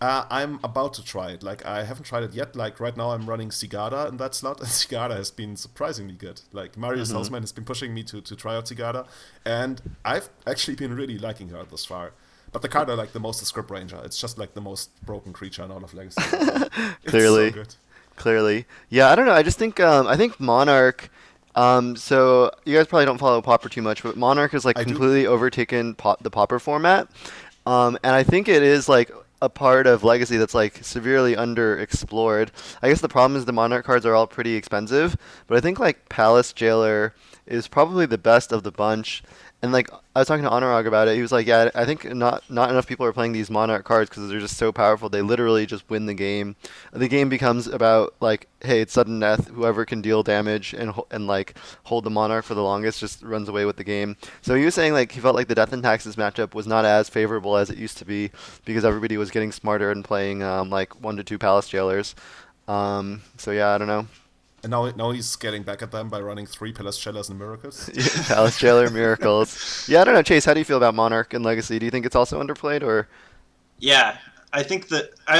S1: I'm about to try it. Like, I haven't tried it yet. Like, right now I'm running Cigada in that slot, and Cigada has been surprisingly good. Like, Marius
S2: Mm-hmm.
S1: Hausman has been pushing me to try out Cigada, and I've actually been really liking her thus far. But the card I like the most is Script Ranger. It's just like the most broken creature in all of Legacy right now. It's so
S2: Clearly.
S1: good.
S2: Clearly. Yeah, I don't know. I just think I think Monarch. So you guys probably don't follow Pauper too much, but Monarch has like
S1: I do.
S2: completely overtaken the Pauper format, and I think it is like a part of Legacy that's like severely underexplored. I guess the problem is the Monarch cards are all pretty expensive, but I think like Palace Jailer is probably the best of the bunch. And like I was talking to Anurag about it, he was like, "Yeah, I think not enough people are playing these Monarch cards because they're just so powerful. They literally just win the game. The game becomes about like, hey, it's sudden death. Whoever can deal damage and like hold the Monarch for the longest just runs away with the game." So he was saying like he felt like the Death and Taxes matchup was not as favorable as it used to be because everybody was getting smarter and playing like 1 to 2 Palace Jailers. So yeah, I don't know.
S1: And now he's getting back at them by running 3 Pillars, Chillers, and Miracles.
S2: Palace Jailer Miracles. Yeah, I don't know, Chase. How do you feel about Monarch and Legacy? Do you think it's also underplayed, or?
S3: Yeah, I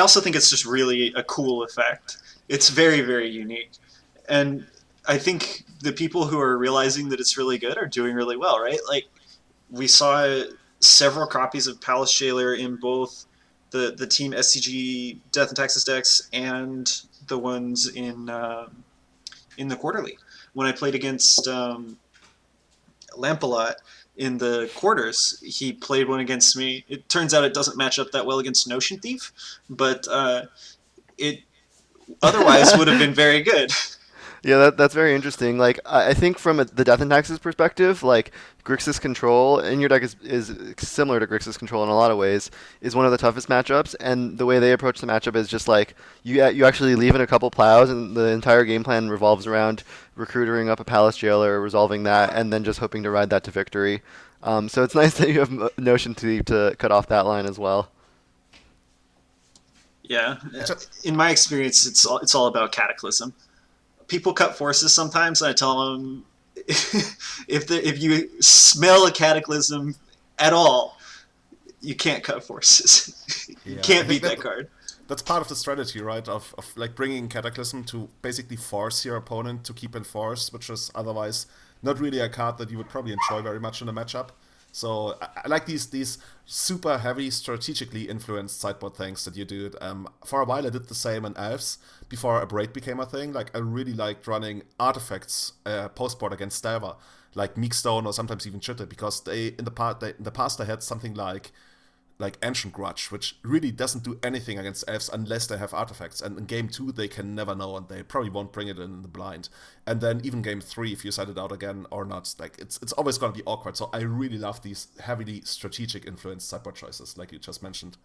S3: also think it's just really a cool effect. It's very, very unique. And I think the people who are realizing that it's really good are doing really well, right? Like, we saw several copies of Palace Jailer in both the Team SCG Death and Taxes decks and the ones in the quarterly. When I played against Lampalot in the quarters, he played one against me. It turns out it doesn't match up that well against Notion Thief, but it otherwise would have been very good.
S2: Yeah, that's very interesting. Like, I think from the Death and Taxes perspective, like Grixis Control in your deck is similar to Grixis Control in a lot of ways. Is one of the toughest matchups, and the way they approach the matchup is just like you actually leave in a couple plows, and the entire game plan revolves around recruiting up a Palace Jailer, resolving that, and then just hoping to ride that to victory. So it's nice that you have Notion to cut off that line as well.
S3: Yeah,
S1: It's just,
S3: in my experience, it's all about Cataclysm. People cut forces sometimes, and I tell them if you smell a Cataclysm at all, you can't cut forces. You
S1: yeah, I
S3: can't
S1: think
S3: beat that card.
S1: that's part of the strategy, right? Of like bringing Cataclysm to basically force your opponent to keep in force, which is otherwise not really a card that you would probably enjoy very much in a matchup. So I like these super heavy, strategically influenced sideboard things that you do. For a while, I did the same in Elves before a braid became a thing. Like I really liked running artifacts postboard against Stelva, like Meekstone or sometimes even Chitta, because they in the past they had something like Ancient Grudge, which really doesn't do anything against elves unless they have artifacts. And in game 2, they can never know, and they probably won't bring it in the blind. And then even game 3, if you side it out again or not, like it's always going to be awkward. So I really love these heavily strategic influenced sideboard choices, like you just mentioned.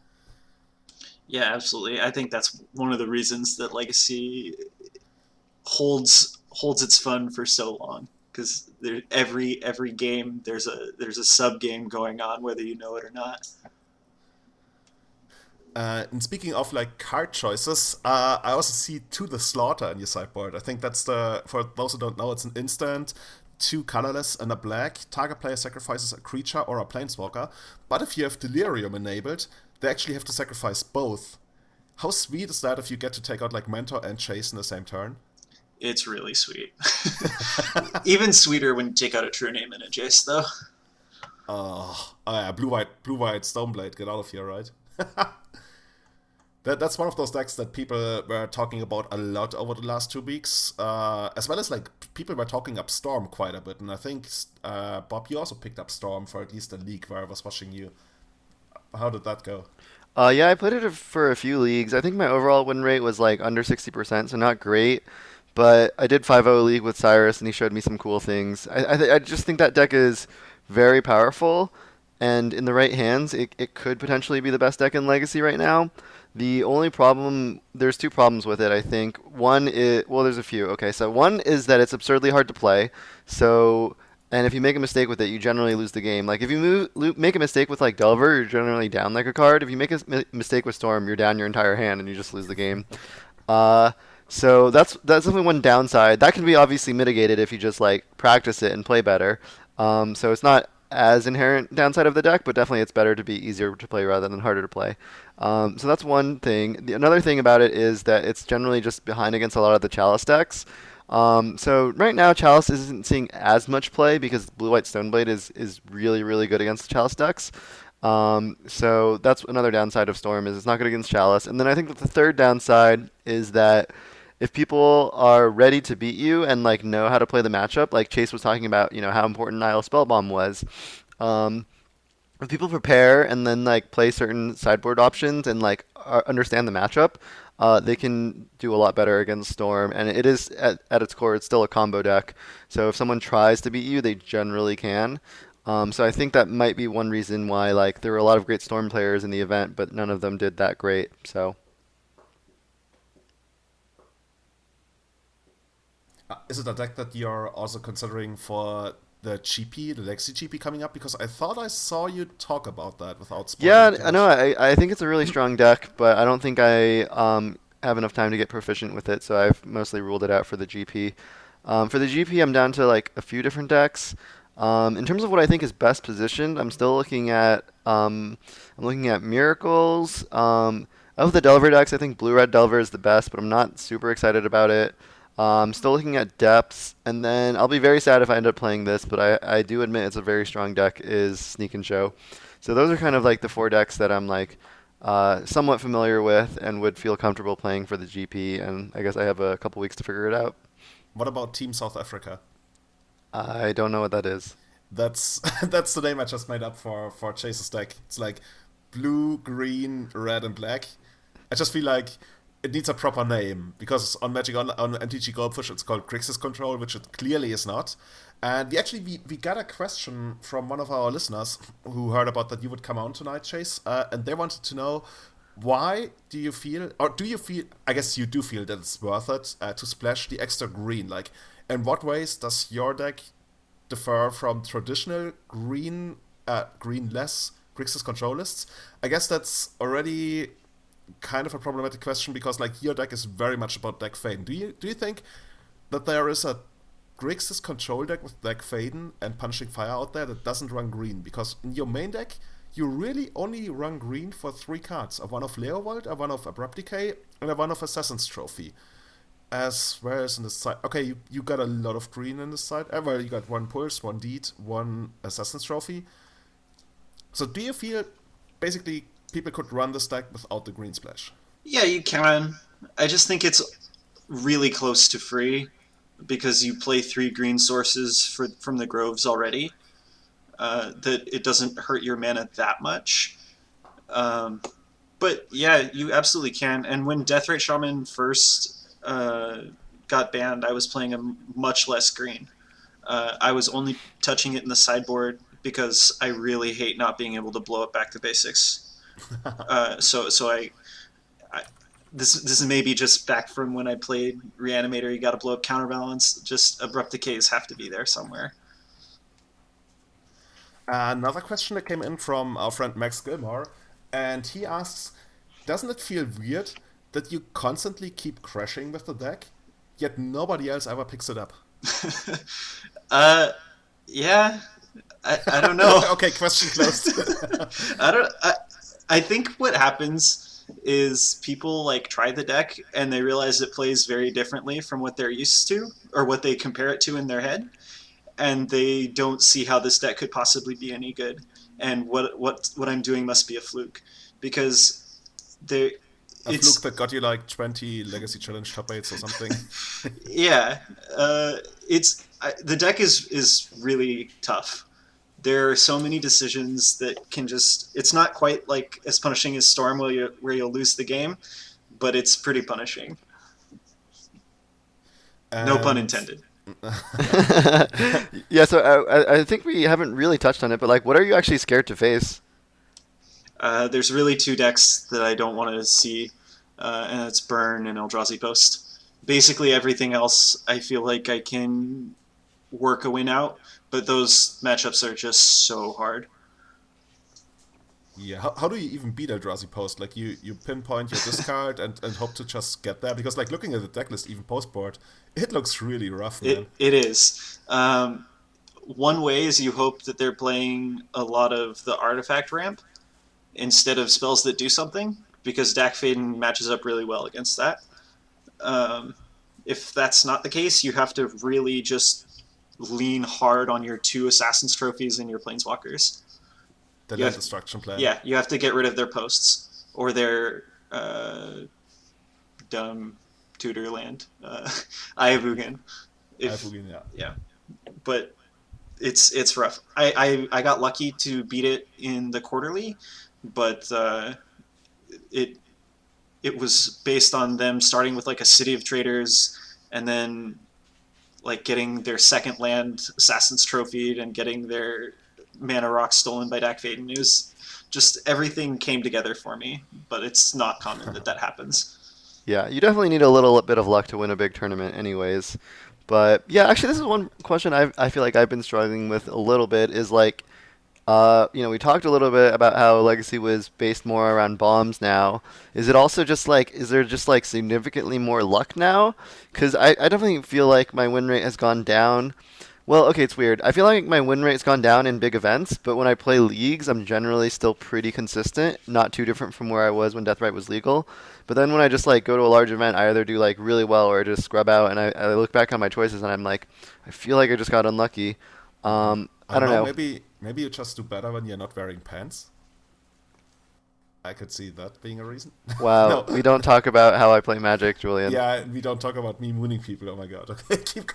S3: Yeah, absolutely. I think that's one of the reasons that Legacy holds its fun for so long, because every game there's a sub game going on, whether you know it or not.
S1: And speaking of like card choices, I also see To the Slaughter in your sideboard. I think that's for those who don't know, it's an instant, 2 colorless and a black. Target player sacrifices a creature or a planeswalker, but if you have Delirium enabled, they actually have to sacrifice both. How sweet is that if you get to take out like Mentor and Chase in the same turn?
S3: It's really sweet. Even sweeter when you take out a True Name and a Jace, though.
S1: Oh yeah, blue white Stoneblade, get out of here, right? That's one of those decks that people were talking about a lot over the last 2 weeks, as well as like people were talking up Storm quite a bit, and I think Bob, you also picked up Storm for at least a league where I was watching you. How did that go?
S2: Yeah, I played it for a few leagues. I think my overall win rate was like under 60%, so not great. But I did 5-0 league with Cyrus, and he showed me some cool things. I just think that deck is very powerful, and in the right hands, it could potentially be the best deck in Legacy right now. The only problem, there's two problems with it, I think. One is, well, there's a few. Okay, so one is that it's absurdly hard to play. So, and if you make a mistake with it, you generally lose the game. Like if you make a mistake with like Delver, you're generally down like a card. If you make a mistake with Storm, you're down your entire hand and you just lose the game. Uh, so that's definitely one downside. That can be obviously mitigated if you just like practice it and play better. So it's not as inherent downside of the deck, but definitely it's better to be easier to play rather than harder to play. So that's one thing. Another thing about it is that it's generally just behind against a lot of the Chalice decks. So right now Chalice isn't seeing as much play because Blue White Stoneblade is really really good against the Chalice decks. So that's another downside of Storm is it's not good against Chalice. And then I think that the third downside is that if people are ready to beat you and like know how to play the matchup, like Chase was talking about, how important Nihil Spellbomb was. Um, if people prepare and then like play certain sideboard options and like understand the matchup, they can do a lot better against Storm. And it is at its core, it's still a combo deck. So if someone tries to beat you, they generally can. So I think that might be one reason why like there were a lot of great Storm players in the event, but none of them did that great. So.
S1: Is it a deck that you're also considering for the GP, the Legacy GP coming up? Because I thought I saw you talk about that without spoiling
S2: Yeah,
S1: too
S2: I know.
S1: much.
S2: I think it's a really strong deck, but I don't think I have enough time to get proficient with it, so I've mostly ruled it out for the GP. For the GP, I'm down to like a few different decks. In terms of what I think is best positioned, I'm looking at Miracles. Of the Delver decks, I think Blue Red Delver is the best, but I'm not super excited about it. Still looking at depths, and then I'll be very sad if I end up playing this, but I do admit it's a very strong deck, is Sneak and Show. So those are kind of like the four decks that I'm like somewhat familiar with and would feel comfortable playing for the GP, and I guess I have a couple weeks to figure it out.
S1: What about Team South Africa?
S2: I don't know what that is.
S1: That's that's the name I just made up for Chase's deck. It's like blue, green, red, and black. I just feel like it needs a proper name because on on MTG Goldfish it's called Grixis Control, which it clearly is not. And we got a question from one of our listeners who heard about that you would come on tonight, Chase, and they wanted to know why do you feel? I guess you do feel that it's worth it to splash the extra green. Like, in what ways does your deck differ from traditional green-less Grixis control lists? I guess that's already kind of a problematic question because like your deck is very much about deck Faden. Do you think that there is a Grixis control deck with deck Faden and Punishing Fire out there that doesn't run green? Because in your main deck, you really only run green for three cards: a one of Leovold, a one of Abrupt Decay, and a one of Assassin's Trophy. As whereas in the side, okay, you got a lot of green in this side. Well, you got one Pulse, one Deed, one Assassin's Trophy. So do you feel basically people could run this deck without the green splash?
S3: Yeah, you can. I just think it's really close to free because you play three green sources from the groves already. That it doesn't hurt your mana that much. Um, but yeah, you absolutely can. And when Deathrite Shaman first got banned, I was playing a much less green. I was only touching it in the sideboard because I really hate not being able to blow it back to basics. I this is maybe just back from when I played Reanimator. You got to blow up counterbalance. Just abrupt decays have to be there somewhere.
S1: Another question that came in from our friend Max Gilmore, and he asks, doesn't it feel weird that you constantly keep crashing with the deck, yet nobody else ever picks it up?
S3: uh, yeah, I don't know.
S1: Okay, question closed.
S3: I don't. I think what happens is people like try the deck and they realize it plays very differently from what they're used to or what they compare it to in their head, and they don't see how this deck could possibly be any good. And what I'm doing must be a fluke because there.
S1: A fluke that got you like 20 Legacy Challenge Top8s or something.
S3: Yeah, the deck is really tough. There are so many decisions that can just. It's not quite like as punishing as Storm where you'll lose the game, but it's pretty punishing. No pun
S1: And
S3: intended.
S2: Yeah, so I think we haven't really touched on it, but like, what are you actually scared to face?
S3: There's really two decks that I don't want to see, and it's Burn and Eldrazi Post. Basically, everything else I feel like I can work a win out, but those matchups are just so hard.
S1: yeah, how do you even beat Eldrazi Post? Like you pinpoint your discard and hope to just get there? Because like looking at the deck list, even post board, it looks really rough, man.
S3: It is. one way is you hope that they're playing a lot of the artifact ramp instead of spells that do something, because Dack Fayden matches up really well against that. Um, if that's not the case, you have to really just lean hard on your 2 Assassin's Trophies and your Planeswalkers.
S1: The
S3: You
S1: land
S3: have,
S1: destruction plan.
S3: yeah, you have to get rid of their posts or their dumb tutor land, Ayavugan. If
S1: Fugin, yeah.
S3: yeah, but it's rough. I got lucky to beat it in the quarterly, but it it was based on them starting with like a city of traders and then like getting their second land Assassin's Trophied and getting their mana rock stolen by Dack Fayden. It was just everything came together for me, but it's not common that that happens.
S2: Yeah, you definitely need a little bit of luck to win a big tournament, anyways. But yeah, actually, this is one question I feel like I've been struggling with a little bit is like, we talked a little bit about how Legacy was based more around bombs now. Is it also just like, is there just like significantly more luck now? Because I definitely feel like my win rate has gone down. Well, okay, it's weird. I feel like my win rate's gone down in big events, but when I play leagues, I'm generally still pretty consistent, not too different from where I was when Deathrite was legal. But then when I just like go to a large event, I either do like really well or I just scrub out, and I look back on my choices and I'm like, I feel like I just got unlucky.
S1: I
S2: I
S1: don't
S2: don't
S1: know.
S2: know.
S1: Maybe you just do better when you're not wearing pants. I could see that being a reason.
S2: Wow,
S1: No.
S2: we don't talk about how I play Magic, Julian.
S1: Yeah, we don't talk about me mooning people. Oh my god. Okay, keep.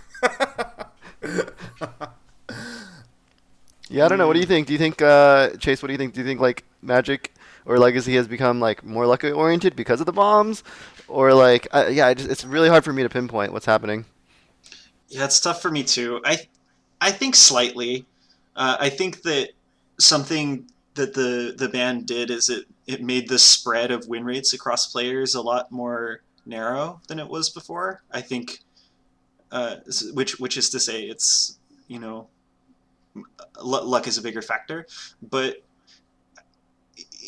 S2: Yeah, I don't know. What do you think? Do you think, Chase? What do you think? Do you think like Magic or Legacy has become like more luck oriented because of the bombs, or like, yeah, it's really hard for me to pinpoint what's happening.
S3: Yeah, it's tough for me too. I think slightly. I think that something that the band did is it made the spread of win rates across players a lot more narrow than it was before. I think, which is to say, it's you know luck is a bigger factor, but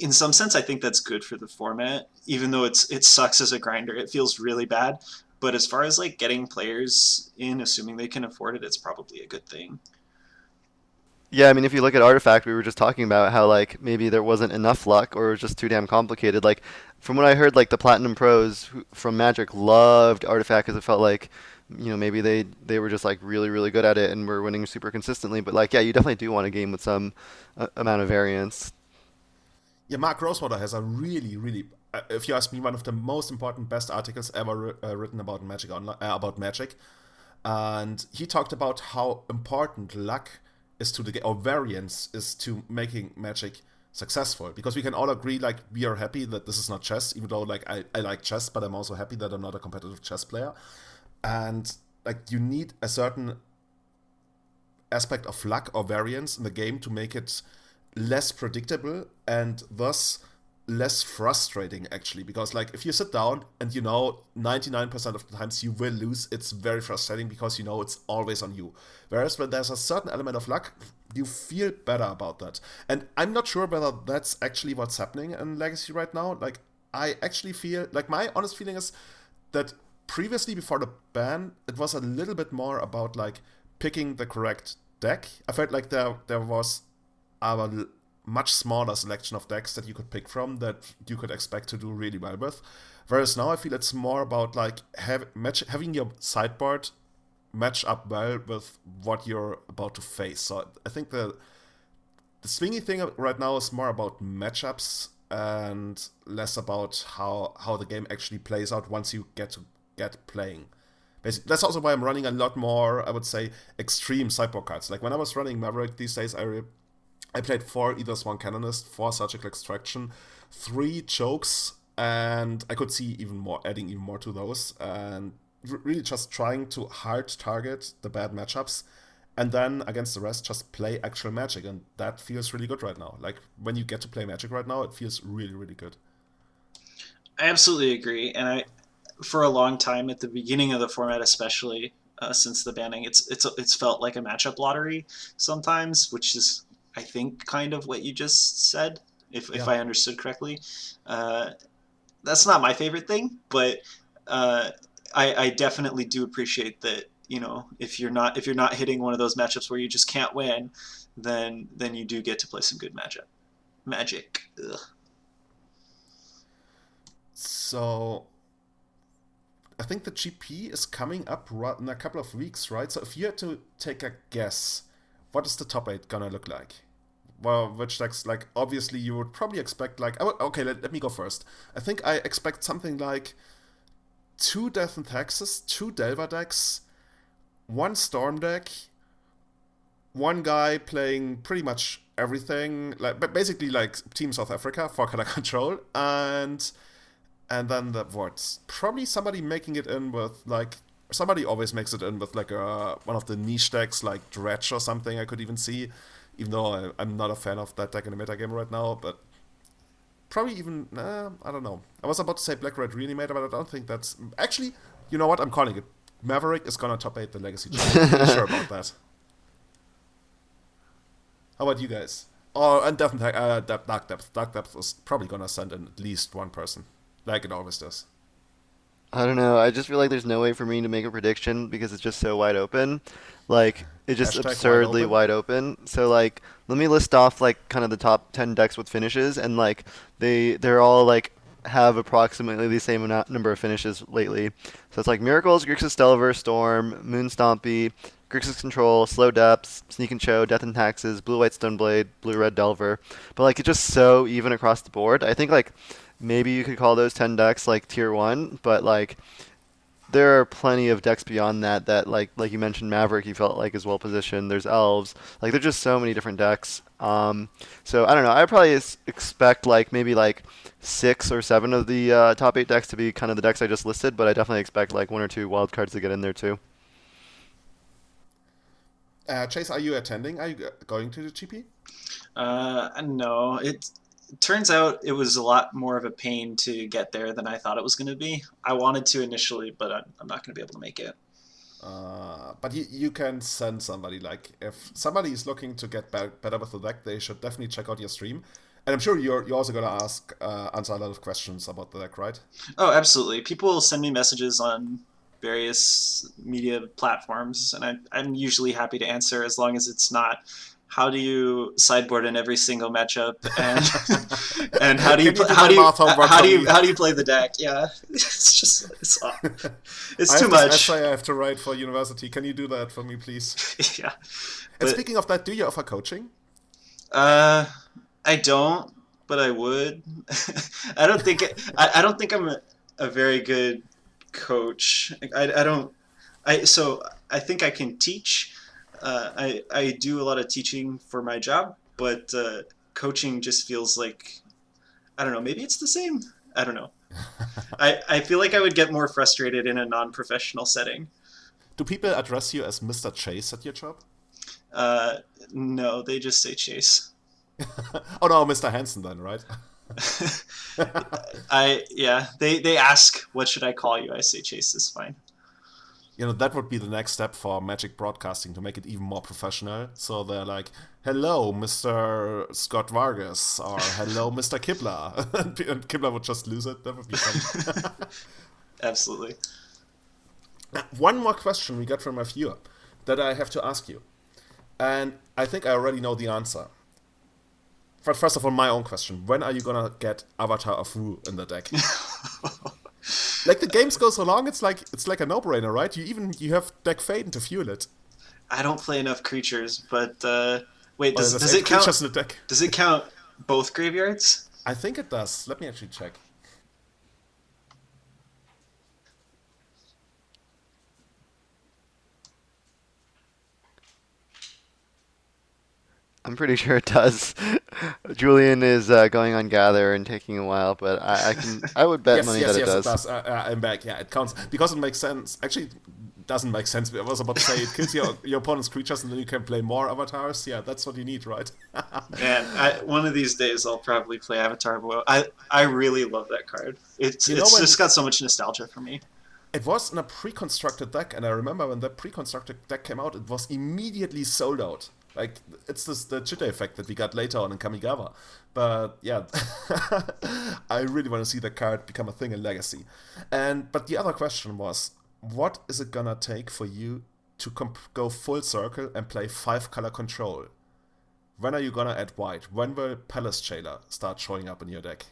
S3: in some sense, I think that's good for the format. Even though it sucks as a grinder, it feels really bad. But as far as like getting players in, assuming they can afford it, it's probably a good thing.
S2: Yeah, I mean, if you look at Artifact, we were just talking about how like maybe there wasn't enough luck or it was just too damn complicated. Like from what I heard, like the Platinum Pros from Magic loved Artifact because it felt like maybe they were just like really really good at it and were winning super consistently. But like yeah, you definitely do want a game with some amount of variance.
S1: Yeah, Mark Rosewater has a really, if you ask me, one of the most important, best articles ever written about Magic about Magic, and he talked about how important luck is to the game, or variance is to making Magic successful. Because we can all agree, like, we are happy that this is not chess, even though like I like chess, but I'm also happy that I'm not a competitive chess player. And like you need a certain aspect of luck or variance in the game to make it less predictable and thus less frustrating actually, because like if you sit down and 99% of the times you will lose, it's very frustrating because it's always on you. Whereas when there's a certain element of luck, you feel better about that. And I'm not sure whether that's actually what's happening in Legacy right now. Like I actually feel like my honest feeling is that previously, before the ban, it was a little bit more about like picking the correct deck. I felt like there was a much smaller selection of decks that you could pick from that you could expect to do really well with. Whereas now I feel it's more about like having your sideboard match up well with what you're about to face. So I think the swingy thing right now is more about matchups and less about how the game actually plays out once you get playing. Basically, that's also why I'm running a lot more, I would say, extreme sideboard cards. Like when I was running Maverick these days, I played 4 Either Swan Canonist, 4 Surgical Extraction, 3 Chokes, and I could see adding even more to those, and really just trying to hard target the bad matchups, and then against the rest, just play actual Magic, and that feels really good right now. Like when you get to play Magic right now, it feels really, really good.
S3: I absolutely agree, and for a long time at the beginning of the format, especially since the banning, it's felt like a matchup lottery sometimes, which is I think kind of what you just said, if
S1: Yeah.
S3: I understood correctly. Uh, that's not my favorite thing, but I definitely do appreciate that if you're not hitting one of those matchups where you just can't win, then you do get to play some good magic. Ugh.
S1: So I think the GP is coming up in a couple of weeks, right? So if you had to take a guess, what is the top 8 gonna look like? Well, which decks, like, obviously you would probably expect, like, okay, let me go first. I think I expect something like 2 Death and Taxes, 2 Delver decks, 1 Storm deck, 1 guy playing pretty much everything, like, basically like Team South Africa for color control, and then the what? Probably somebody making it in with, like, somebody always makes it in with, like, one of the niche decks, like Dredge or something I could even see, even though I'm not a fan of that deck in the metagame right now, but probably even, I don't know. I was about to say Black Red Reanimator, but I don't think that's... Actually, you know what? I'm calling it. Maverick is gonna top 8 the Legacy Challenge. I'm pretty sure about that. How about you guys? Oh, and definitely Dark Depth. Dark Depth is probably gonna send in at least 1 person, like it always does.
S2: I don't know. I just feel like there's no way for me to make a prediction because it's just so wide open. Like, it's just
S1: Hashtag
S2: absurdly
S1: wide
S2: wide open. So, like, let me list off, like, kind of the top 10 decks with finishes, and, like, they're all, like, have approximately the same number of finishes lately. So it's like Miracles, Grixis Delver, Storm, Moon Stompy, Grixis Control, Slow Depths, Sneak and Show, Death and Taxes, Blue White Stoneblade, Blue Red Delver. But, like, it's just so even across the board. I think, like, maybe you could call those 10 decks like tier 1, but like there are plenty of decks beyond that like you mentioned Maverick you felt like is well positioned. There's Elves. Like there's just so many different decks. So I don't know. I probably expect like maybe like 6 or 7 of the top 8 decks to be kind of the decks I just listed, but I definitely expect like 1 or 2 wild cards to get in there too.
S1: Chase, are you attending? Are you going to the GP?
S3: No, it turns out it was a lot more of a pain to get there than I thought it was going to be. I wanted to initially, but I'm not going to be able to make it.
S1: But you can send somebody, like, if somebody is looking to get better with the deck, they should definitely check out your stream. And I'm sure you're also going to answer a lot of questions about the deck, right?
S3: Oh, absolutely. People send me messages on various media platforms, and I'm usually happy to answer as long as it's not how do you sideboard in every single matchup and how do you play the deck? Yeah, it's too much.
S1: Essay I have to write for university. Can you do that for me, please?
S3: Yeah.
S1: And speaking of that, do you offer coaching?
S3: I don't, but I would. I don't think I'm a very good coach. I think I can teach. I do a lot of teaching for my job, but coaching just feels like, I don't know, maybe it's the same. I don't know. I feel like I would get more frustrated in a non-professional setting.
S1: Do people address you as Mr. Chase at your job?
S3: No, they just say Chase.
S1: Oh no, Mr. Hansen then, right?
S3: They ask, what should I call you? I say Chase is fine.
S1: You know, that would be the next step for Magic Broadcasting to make it even more professional. So they're like, hello, Mr. Scott Vargas, or hello, Mr. Kibler. And Kibler would just lose it. That would be fun.
S3: Absolutely.
S1: One more question we got from a viewer that I have to ask you. And I think I already know the answer. But first of all, my own question. When are you going to get Avatar of Wu in the deck? Like, the games go so long, it's like a no-brainer, right? You have deck Faden to fuel it.
S3: I don't play enough creatures, but wait, does it count?
S1: In the deck.
S3: Does it count both graveyards?
S1: I think it does. Let me actually check.
S2: I'm pretty sure it does. Julian is going on Gather and taking a while, but I would bet money that it does.
S1: Yes, it does. I'm back. Yeah, it counts because it makes sense. Actually, it doesn't make sense. I was about to say it kills your opponent's creatures and then you can play more avatars. Yeah, that's what you need, right?
S3: Man, one of these days I'll probably play Avatar. I really love that card. It's just got so much nostalgia for me.
S1: It was in a pre-constructed deck, and I remember when that pre-constructed deck came out, it was immediately sold out. Like, it's the jitter effect that we got later on in Kamigawa. But, yeah, I really want to see that card become a thing in Legacy. But the other question was, what is it gonna take for you to go full circle and play 5-color control, when are you gonna add white? When will Palace Jailer start showing up in your deck?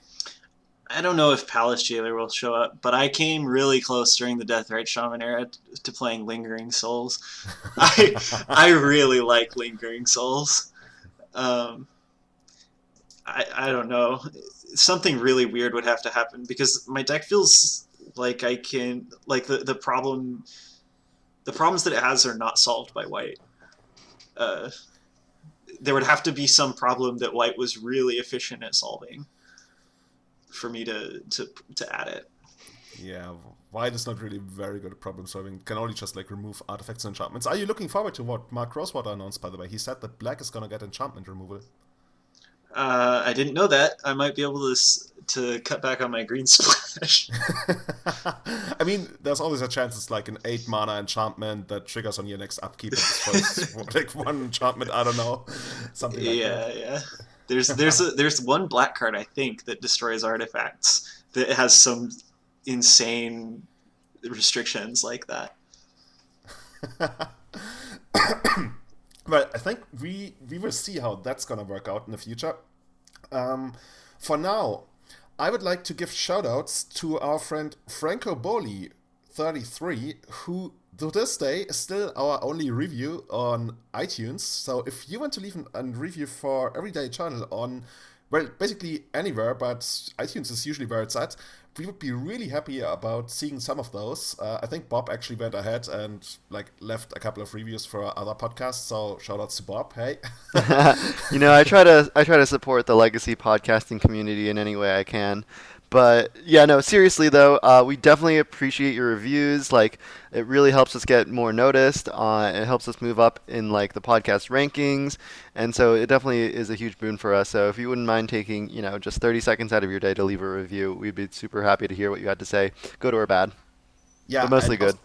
S3: I don't know if Palace Jailer will show up, but I came really close during the Deathrite Shaman era to playing Lingering Souls. I really like Lingering Souls. I don't know. Something really weird would have to happen because my deck feels like I can like the problems that it has are not solved by white. There would have to be some problem that white was really efficient at solving for me to add it.
S1: Yeah, white is not really very good at problem solving. Can only just like remove artifacts and enchantments. Are you looking forward to what Mark Rosewater announced, by the way? He said that black is gonna get enchantment removal.
S3: I didn't know that. I might be able to cut back on my green splash.
S1: I mean, there's always a chance it's like an 8-mana enchantment that triggers on your next upkeep. It's like 1 enchantment, I don't know. Something like that.
S3: Yeah. There's one black card, I think, that destroys artifacts that has some insane restrictions like that.
S1: Well, I think we will see how that's gonna work out in the future. For now, I would like to give shoutouts to our friend Franco Boli 33, who to this day is still our only review on iTunes. So if you want to leave a review for Everyday Channel on, well, basically anywhere, but iTunes is usually where it's at, we would be really happy about seeing some of those. I think Bob actually went ahead and like left a couple of reviews for other podcasts, so shout outs to Bob. Hey.
S2: I try to support the Legacy podcasting community in any way I can. But yeah, no, seriously though, we definitely appreciate your reviews. Like, it really helps us get more noticed. It helps us move up in like the podcast rankings, and so it definitely is a huge boon for us. So if you wouldn't mind taking, just 30 seconds out of your day to leave a review, we'd be super happy to hear what you had to say, good or bad.
S1: Yeah,
S2: but mostly good.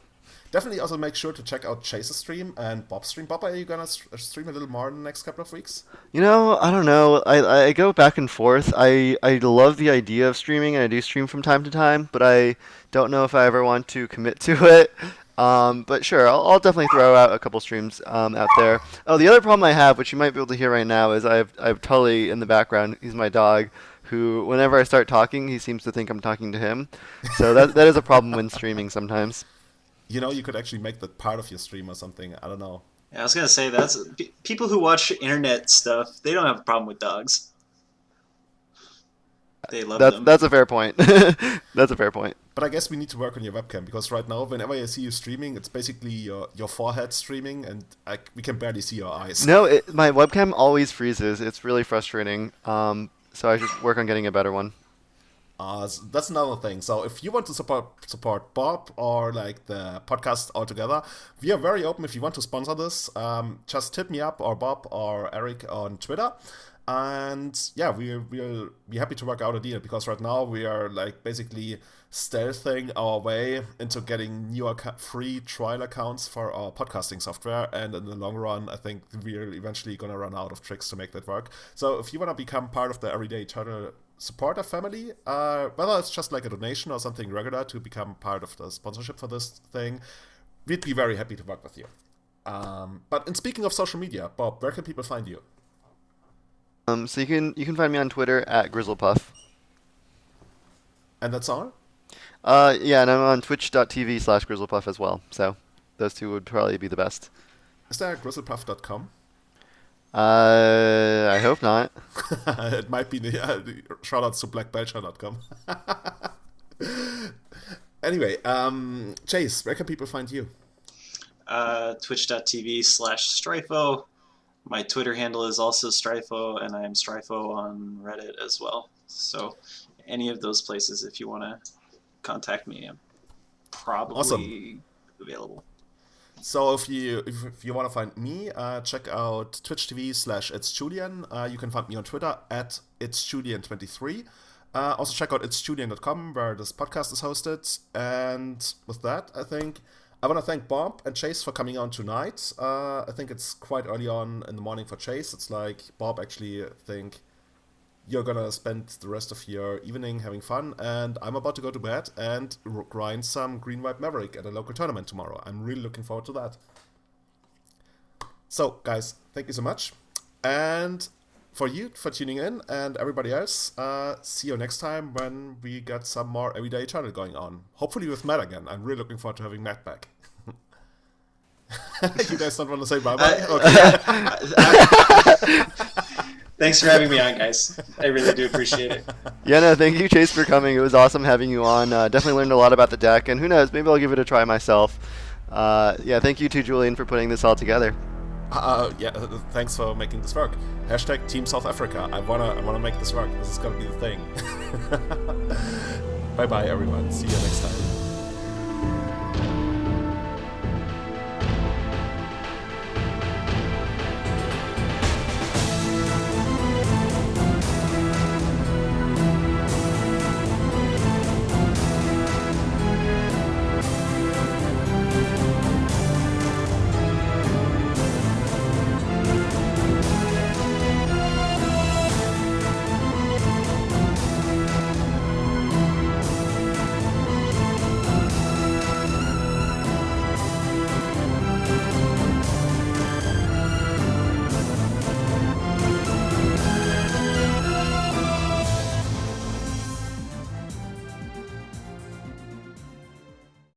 S1: Definitely also make sure to check out Chase's stream and Bob's stream. Bob, are you going to stream a little more in the next couple of weeks?
S2: I don't know. I go back and forth. I love the idea of streaming, and I do stream from time to time, but I don't know if I ever want to commit to it. But sure, I'll definitely throw out a couple streams out there. Oh, the other problem I have, which you might be able to hear right now, is I have Tully in the background. He's my dog, who whenever I start talking, he seems to think I'm talking to him. So that is a problem when streaming sometimes.
S1: You could actually make that part of your stream or something. I don't know.
S3: Yeah, I was gonna say that's people who watch internet stuff. They don't have a problem with dogs. They love them.
S2: That's a fair point. That's a fair point.
S1: But I guess we need to work on your webcam, because right now, whenever I see you streaming, it's basically your forehead streaming, and we can barely see your eyes.
S2: No, my webcam always freezes. It's really frustrating. So I should work on getting a better one.
S1: That's another thing. So if you want to support Bob or like the podcast altogether, we are very open. If you want to sponsor this, just hit me up or Bob or Eric on Twitter. And yeah, we'll be happy to work out a deal, because right now we are like basically stealthing our way into getting new free trial accounts for our podcasting software, and in the long run I think we're eventually going to run out of tricks to make that work. So if you want to become part of the Everyday Eternal supporter family, whether it's just like a donation or something regular to become part of the sponsorship for this thing, we'd be very happy to work with you. But in speaking of social media, Bob, where can people find you?
S2: So you can find me on Twitter at GrizzlePuff.
S1: And that's all?
S2: Yeah, and I'm on twitch.tv/GrizzlePuff as well. So those two would probably be the best.
S1: Is there grizzlepuff.com?
S2: I hope not.
S1: It might be the shoutouts to blackbelcher.com. Anyway, Chase, where can people find you?
S3: Twitch.tv/Stryfo. My Twitter handle is also Stryfo, and I am Stryfo on Reddit as well. So any of those places, if you want to contact me, I'm probably available.
S1: So if you want to find me, check out Twitch TV/itsjulian. You can find me on Twitter at itsjulian23. Also check out itsjulian.com, where this podcast is hosted. And with that, I think I want to thank Bob and Chase for coming on tonight. I think it's quite early on in the morning for Chase. It's like, Bob, actually, I think you're going to spend the rest of your evening having fun, and I'm about to go to bed and grind some Green White Maverick at a local tournament tomorrow. I'm really looking forward to that. So, guys, thank you so much. And for you, for tuning in, and everybody else, see you next time when we get some more everyday channel going on. Hopefully with Matt again. I'm really looking forward to having Matt back. You guys don't want to say bye-bye? Okay.
S3: Thanks for having me on, guys. I really do appreciate it.
S2: Yeah, no, thank you, Chase, for coming. It was awesome having you on. Definitely learned a lot about the deck, and who knows, maybe I'll give it a try myself. Yeah, thank you to Julian for putting this all together.
S1: Yeah, thanks for making this work. Hashtag Team South Africa. I wanna make this work. This is gonna be the thing. Bye bye, everyone. See you next time.